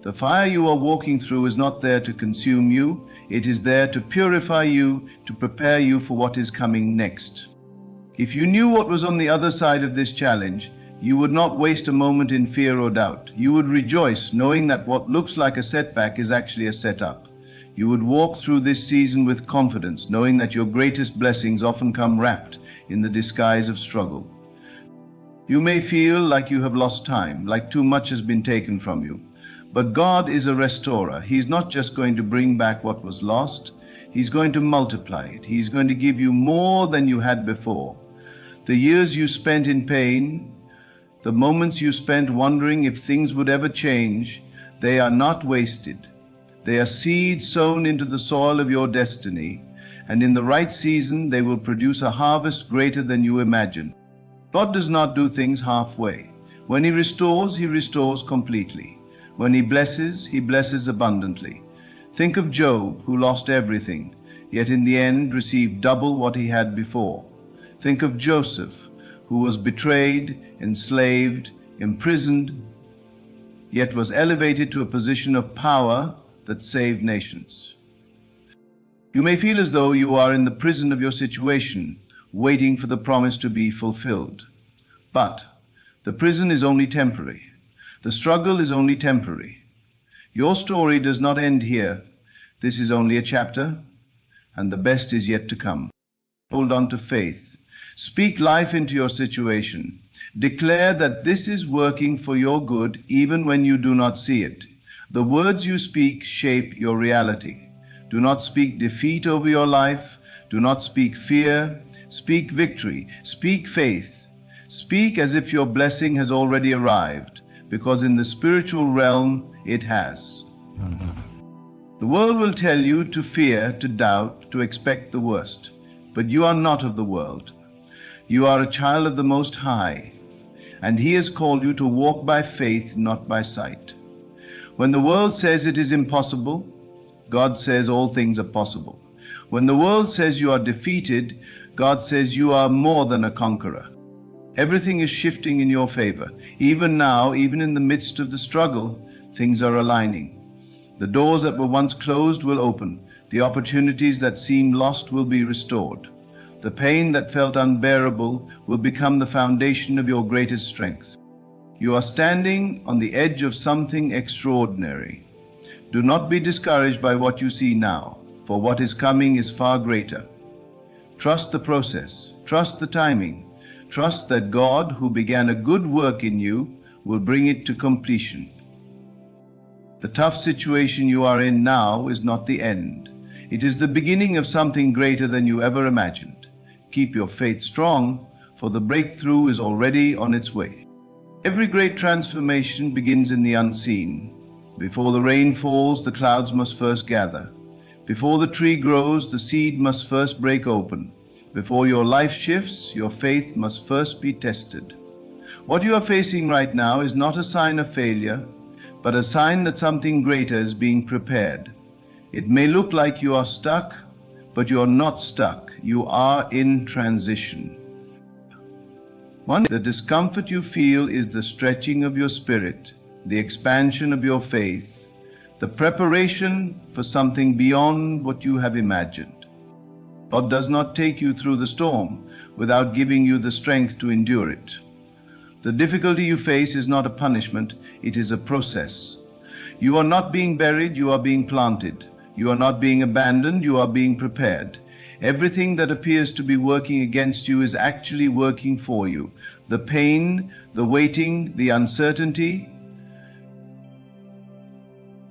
The fire you are walking through is not there to consume you. It is there to purify you, to prepare you for what is coming next. If you knew what was on the other side of this challenge, you would not waste a moment in fear or doubt. You would rejoice knowing that what looks like a setback is actually a setup. You would walk through this season with confidence, knowing that your greatest blessings often come wrapped in the disguise of struggle. You may feel like you have lost time, like too much has been taken from you. But God is a restorer. He's not just going to bring back what was lost. He's going to multiply it. He's going to give you more than you had before. The years you spent in pain, the moments you spent wondering if things would ever change, they are not wasted. They are seeds sown into the soil of your destiny, and in the right season they will produce a harvest greater than you imagine. God does not do things halfway. When He restores completely. When He blesses abundantly. Think of Job, who lost everything, yet in the end received double what he had before. Think of Joseph, who was betrayed, enslaved, imprisoned, yet was elevated to a position of power that saved nations. You may feel as though you are in the prison of your situation, waiting for the promise to be fulfilled. But the prison is only temporary. The struggle is only temporary. Your story does not end here. This is only a chapter, and the best is yet to come. Hold on to faith. Speak life into your situation. Declare that this is working for your good even when you do not see it. The words you speak shape your reality. Do not speak defeat over your life. Do not speak fear. Speak victory. Speak faith. Speak as if your blessing has already arrived, because in the spiritual realm it has. The world will tell you to fear, to doubt, to expect the worst. But you are not of the world. You are a child of the Most High, and He has called you to walk by faith, not by sight. When the world says it is impossible, God says all things are possible. When the world says you are defeated, God says you are more than a conqueror. Everything is shifting in your favor. Even now, even in the midst of the struggle, things are aligning. The doors that were once closed will open. The opportunities that seemed lost will be restored. The pain that felt unbearable will become the foundation of your greatest strength. You are standing on the edge of something extraordinary. Do not be discouraged by what you see now, for what is coming is far greater. Trust the process. Trust the timing. Trust that God, who began a good work in you, will bring it to completion. The tough situation you are in now is not the end. It is the beginning of something greater than you ever imagined. Keep your faith strong, for the breakthrough is already on its way. Every great transformation begins in the unseen. Before the rain falls, the clouds must first gather. Before the tree grows, the seed must first break open. Before your life shifts, your faith must first be tested. What you are facing right now is not a sign of failure, but a sign that something greater is being prepared. It may look like you are stuck, but you are not stuck. You are in transition. The discomfort you feel is the stretching of your spirit, the expansion of your faith, the preparation for something beyond what you have imagined. God does not take you through the storm without giving you the strength to endure it. The difficulty you face is not a punishment, it is a process. You are not being buried, you are being planted. You are not being abandoned, you are being prepared. Everything that appears to be working against you is actually working for you. The pain, the waiting, the uncertainty,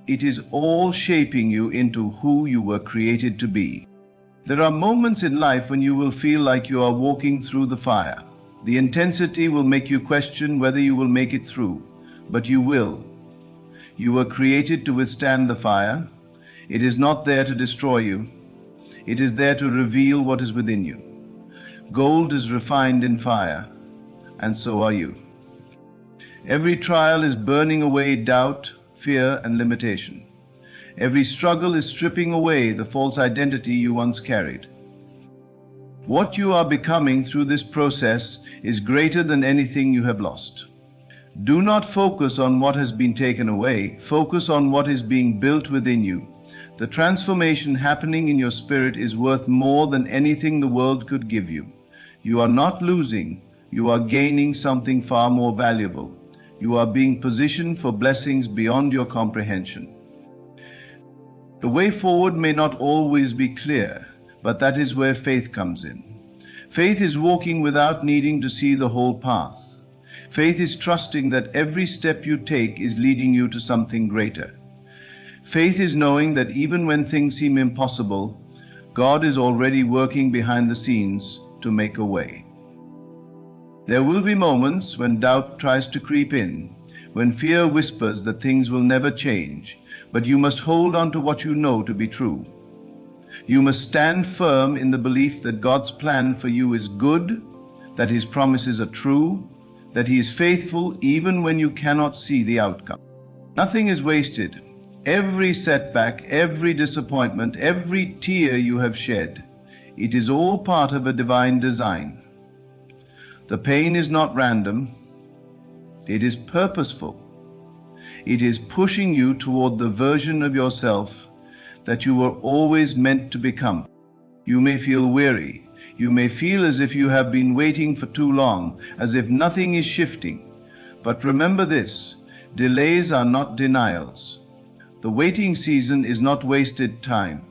it is all shaping you into who you were created to be. There are moments in life when you will feel like you are walking through the fire. The intensity will make you question whether you will make it through, but you will. You were created to withstand the fire. It is not there to destroy you. It is there to reveal what is within you. Gold is refined in fire, and so are you. Every trial is burning away doubt, fear, and limitation. Every struggle is stripping away the false identity you once carried. What you are becoming through this process is greater than anything you have lost. Do not focus on what has been taken away. Focus on what is being built within you. The transformation happening in your spirit is worth more than anything the world could give you. You are not losing, you are gaining something far more valuable. You are being positioned for blessings beyond your comprehension. The way forward may not always be clear, but that is where faith comes in. Faith is walking without needing to see the whole path. Faith is trusting that every step you take is leading you to something greater. Faith is knowing that even when things seem impossible, God is already working behind the scenes to make a way. There will be moments when doubt tries to creep in, when fear whispers that things will never change, but you must hold on to what you know to be true. You must stand firm in the belief that God's plan for you is good, that His promises are true, that He is faithful even when you cannot see the outcome. Nothing is wasted. Every setback, every disappointment, every tear you have shed, it is all part of a divine design. The pain is not random, it is purposeful. It is pushing you toward the version of yourself that you were always meant to become. You may feel weary. You may feel as if you have been waiting for too long, as if nothing is shifting. But remember this, delays are not denials. The waiting season is not wasted time.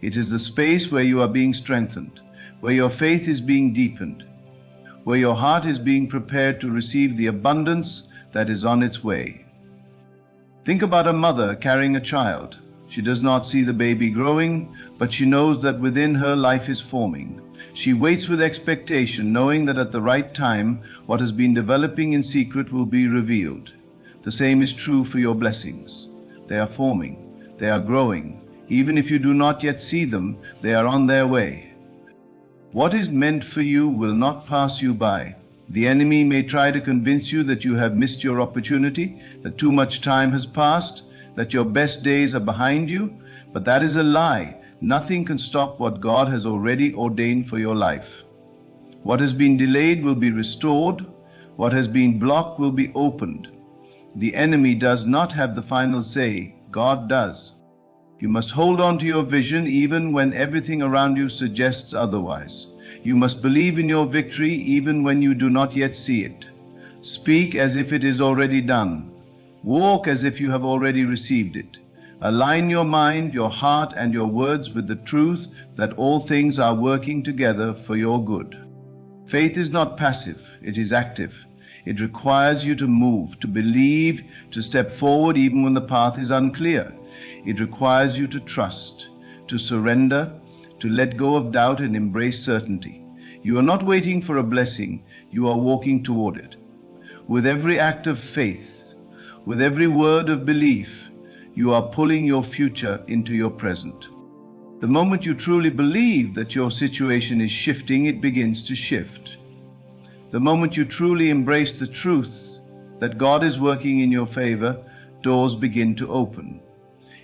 It is the space where you are being strengthened, where your faith is being deepened, where your heart is being prepared to receive the abundance that is on its way. Think about a mother carrying a child. She does not see the baby growing, but she knows that within her life is forming. She waits with expectation, knowing that at the right time, what has been developing in secret will be revealed. The same is true for your blessings. They are forming, they are growing. Even if you do not yet see them, they are on their way. What is meant for you will not pass you by. The enemy may try to convince you that you have missed your opportunity, that too much time has passed, that your best days are behind you, but that is a lie. Nothing can stop what God has already ordained for your life. What has been delayed will be restored. What has been blocked will be opened. The enemy does not have the final say. God does. You must hold on to your vision even when everything around you suggests otherwise. You must believe in your victory even when you do not yet see it. Speak as if it is already done. Walk as if you have already received it. Align your mind, your heart, and your words with the truth that all things are working together for your good. Faith is not passive, it is active. It requires you to move, to believe, to step forward even when the path is unclear. It requires you to trust, to surrender, to let go of doubt and embrace certainty. You are not waiting for a blessing, you are walking toward it. With every act of faith, with every word of belief, you are pulling your future into your present. The moment you truly believe that your situation is shifting, it begins to shift. The moment you truly embrace the truth that God is working in your favor, doors begin to open.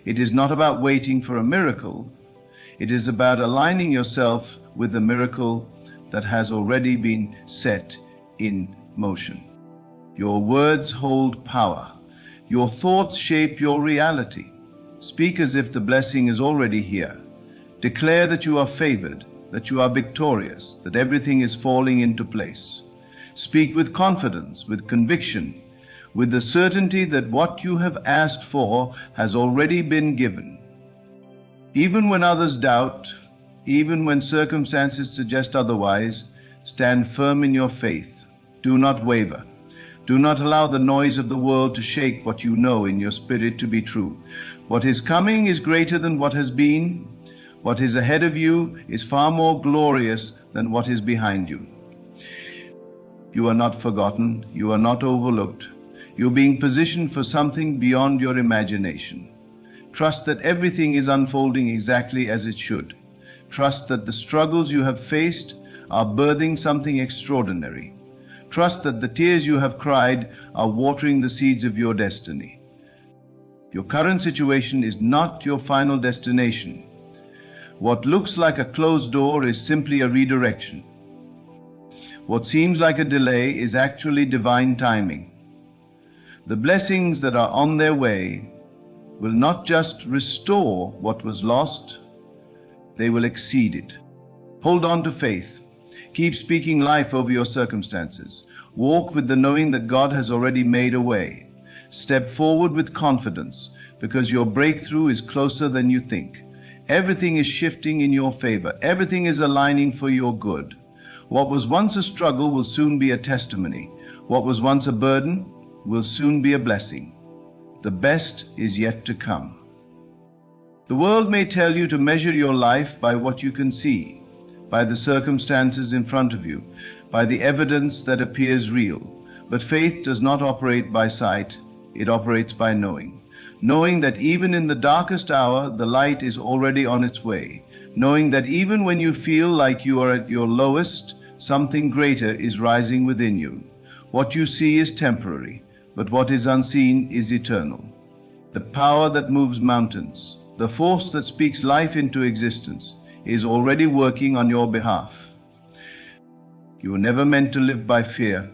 It is not about waiting for a miracle. It is about aligning yourself with the miracle that has already been set in motion. Your words hold power. Your thoughts shape your reality. Speak as if the blessing is already here. Declare that you are favored, that you are victorious, that everything is falling into place. Speak with confidence, with conviction, with the certainty that what you have asked for has already been given. Even when others doubt, even when circumstances suggest otherwise, stand firm in your faith. Do not waver. Do not allow the noise of the world to shake what you know in your spirit to be true. What is coming is greater than what has been. What is ahead of you is far more glorious than what is behind you. You are not forgotten. You are not overlooked. You are being positioned for something beyond your imagination. Trust that everything is unfolding exactly as it should. Trust that the struggles you have faced are birthing something extraordinary. Trust that the tears you have cried are watering the seeds of your destiny. Your current situation is not your final destination. What looks like a closed door is simply a redirection. What seems like a delay is actually divine timing. The blessings that are on their way will not just restore what was lost, they will exceed it. Hold on to faith. Keep speaking life over your circumstances. Walk with the knowing that God has already made a way. Step forward with confidence, because your breakthrough is closer than you think. Everything is shifting in your favor. Everything is aligning for your good. What was once a struggle will soon be a testimony. What was once a burden will soon be a blessing. The best is yet to come. The world may tell you to measure your life by what you can see, by the circumstances in front of you, by the evidence that appears real. But faith does not operate by sight, it operates by knowing. Knowing that even in the darkest hour, the light is already on its way. Knowing that even when you feel like you are at your lowest, something greater is rising within you. What you see is temporary, but what is unseen is eternal. The power that moves mountains, the force that speaks life into existence, is already working on your behalf. You were never meant to live by fear.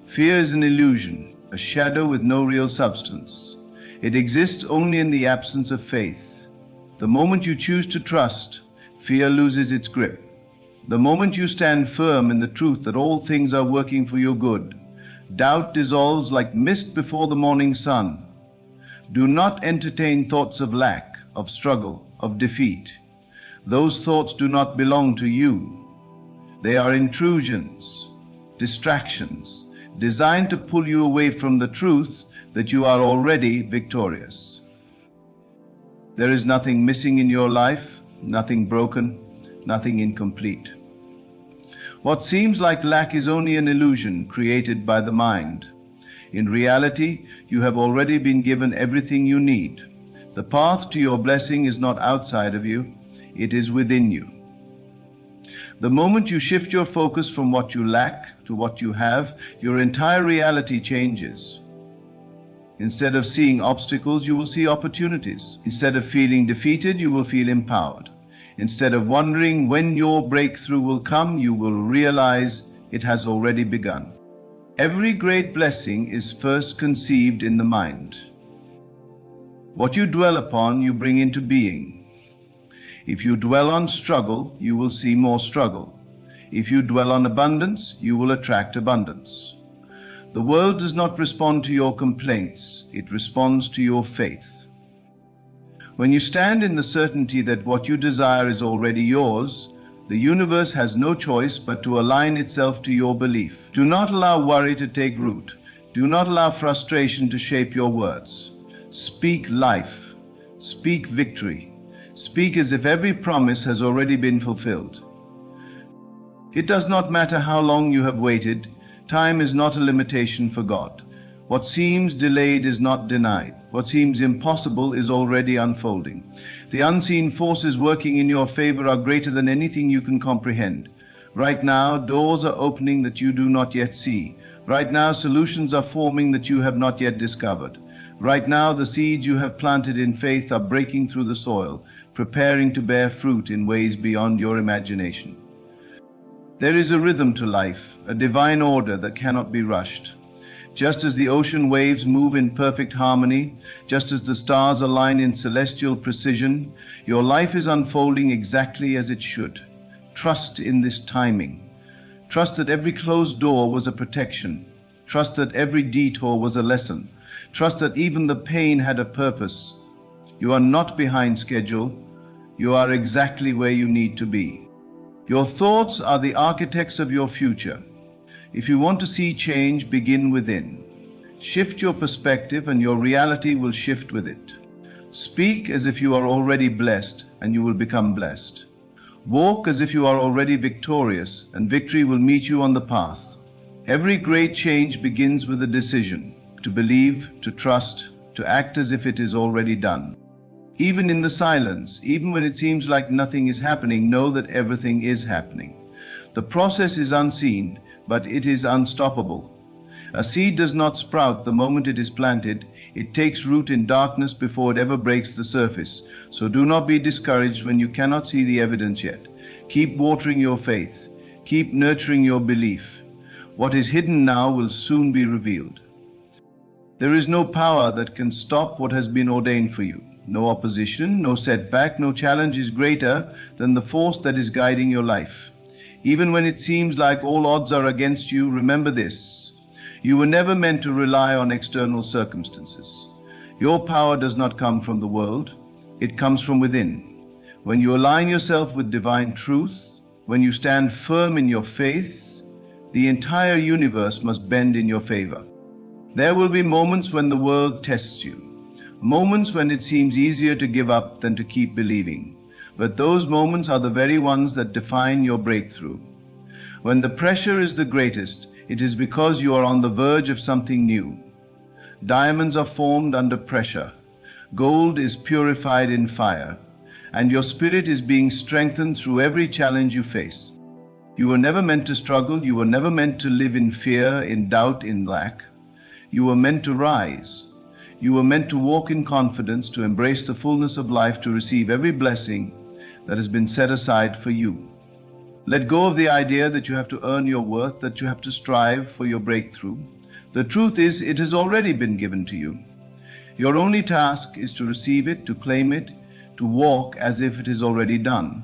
Fear is an illusion, a shadow with no real substance. It exists only in the absence of faith. The moment you choose to trust, fear loses its grip. The moment you stand firm in the truth that all things are working for your good, doubt dissolves like mist before the morning sun. Do not entertain thoughts of lack, of struggle, of defeat. Those thoughts do not belong to you. They are intrusions, distractions, designed to pull you away from the truth that you are already victorious. There is nothing missing in your life, nothing broken, nothing incomplete. What seems like lack is only an illusion created by the mind. In reality, you have already been given everything you need. The path to your blessing is not outside of you, it is within you. The moment you shift your focus from what you lack to what you have, your entire reality changes. Instead of seeing obstacles, you will see opportunities. Instead of feeling defeated, you will feel empowered. Instead of wondering when your breakthrough will come, you will realize it has already begun. Every great blessing is first conceived in the mind. What you dwell upon, you bring into being. If you dwell on struggle, you will see more struggle. If you dwell on abundance, you will attract abundance. The world does not respond to your complaints, it responds to your faith. When you stand in the certainty that what you desire is already yours, the universe has no choice but to align itself to your belief. Do not allow worry to take root. Do not allow frustration to shape your words. Speak life. Speak victory. Speak as if every promise has already been fulfilled. It does not matter how long you have waited. Time is not a limitation for God. What seems delayed is not denied. What seems impossible is already unfolding. The unseen forces working in your favor are greater than anything you can comprehend. Right now, doors are opening that you do not yet see. Right now, solutions are forming that you have not yet discovered. Right now, the seeds you have planted in faith are breaking through the soil, preparing to bear fruit in ways beyond your imagination. There is a rhythm to life, a divine order that cannot be rushed. Just as the ocean waves move in perfect harmony, just as the stars align in celestial precision, your life is unfolding exactly as it should. Trust in this timing. Trust that every closed door was a protection. Trust that every detour was a lesson. Trust that even the pain had a purpose. You are not behind schedule. You are exactly where you need to be. Your thoughts are the architects of your future. If you want to see change, begin within. Shift your perspective and your reality will shift with it. Speak as if you are already blessed and you will become blessed. Walk as if you are already victorious and victory will meet you on the path. Every great change begins with a decision to believe, to trust, to act as if it is already done. Even in the silence, even when it seems like nothing is happening, know that everything is happening. The process is unseen, but it is unstoppable. A seed does not sprout the moment it is planted. It takes root in darkness before it ever breaks the surface. So do not be discouraged when you cannot see the evidence yet. Keep watering your faith. Keep nurturing your belief. What is hidden now will soon be revealed. There is no power that can stop what has been ordained for you. No opposition, no setback, no challenge is greater than the force that is guiding your life. Even when it seems like all odds are against you, remember this. You were never meant to rely on external circumstances. Your power does not come from the world. It comes from within. When you align yourself with divine truth, when you stand firm in your faith, the entire universe must bend in your favor. There will be moments when the world tests you. Moments when it seems easier to give up than to keep believing. But those moments are the very ones that define your breakthrough. When the pressure is the greatest, it is because you are on the verge of something new. Diamonds are formed under pressure. Gold is purified in fire. And your spirit is being strengthened through every challenge you face. You were never meant to struggle. You were never meant to live in fear, in doubt, in lack. You were meant to rise. You were meant to walk in confidence, to embrace the fullness of life, to receive every blessing that has been set aside for you. Let go of the idea that you have to earn your worth, that you have to strive for your breakthrough. The truth is, it has already been given to you. Your only task is to receive it, to claim it, to walk as if it is already done.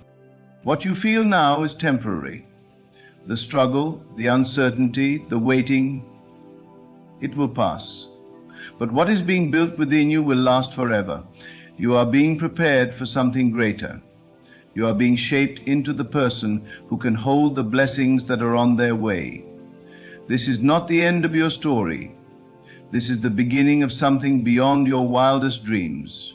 What you feel now is temporary. The struggle, the uncertainty, the waiting, it will pass. But what is being built within you will last forever. You are being prepared for something greater. You are being shaped into the person who can hold the blessings that are on their way. This is not the end of your story. This is the beginning of something beyond your wildest dreams.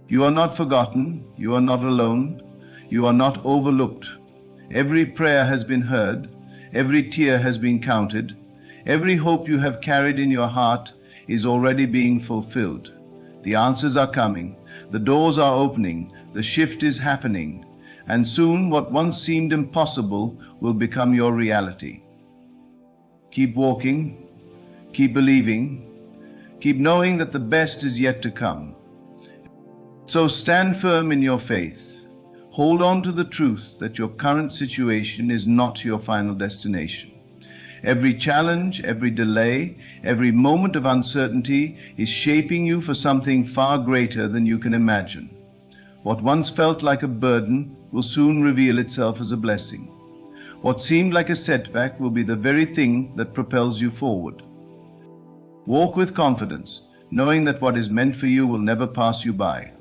You are not forgotten. You are not alone. You are not overlooked. Every prayer has been heard. Every tear has been counted. Every hope you have carried in your heart is already being fulfilled. The answers are coming. The doors are opening. The shift is happening. And soon what once seemed impossible will become your reality. Keep walking. Keep believing. Keep knowing that the best is yet to come. So stand firm in your faith. Hold on to the truth that your current situation is not your final destination. Every challenge, every delay, every moment of uncertainty is shaping you for something far greater than you can imagine. What once felt like a burden will soon reveal itself as a blessing. What seemed like a setback will be the very thing that propels you forward. Walk with confidence, knowing that what is meant for you will never pass you by.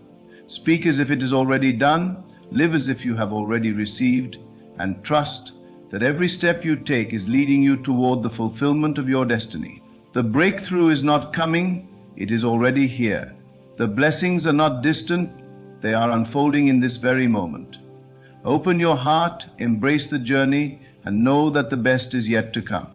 Speak as if it is already done, live as if you have already received, and trust that every step you take is leading you toward the fulfillment of your destiny. The breakthrough is not coming, it is already here. The blessings are not distant, they are unfolding in this very moment. Open your heart, embrace the journey, and know that the best is yet to come.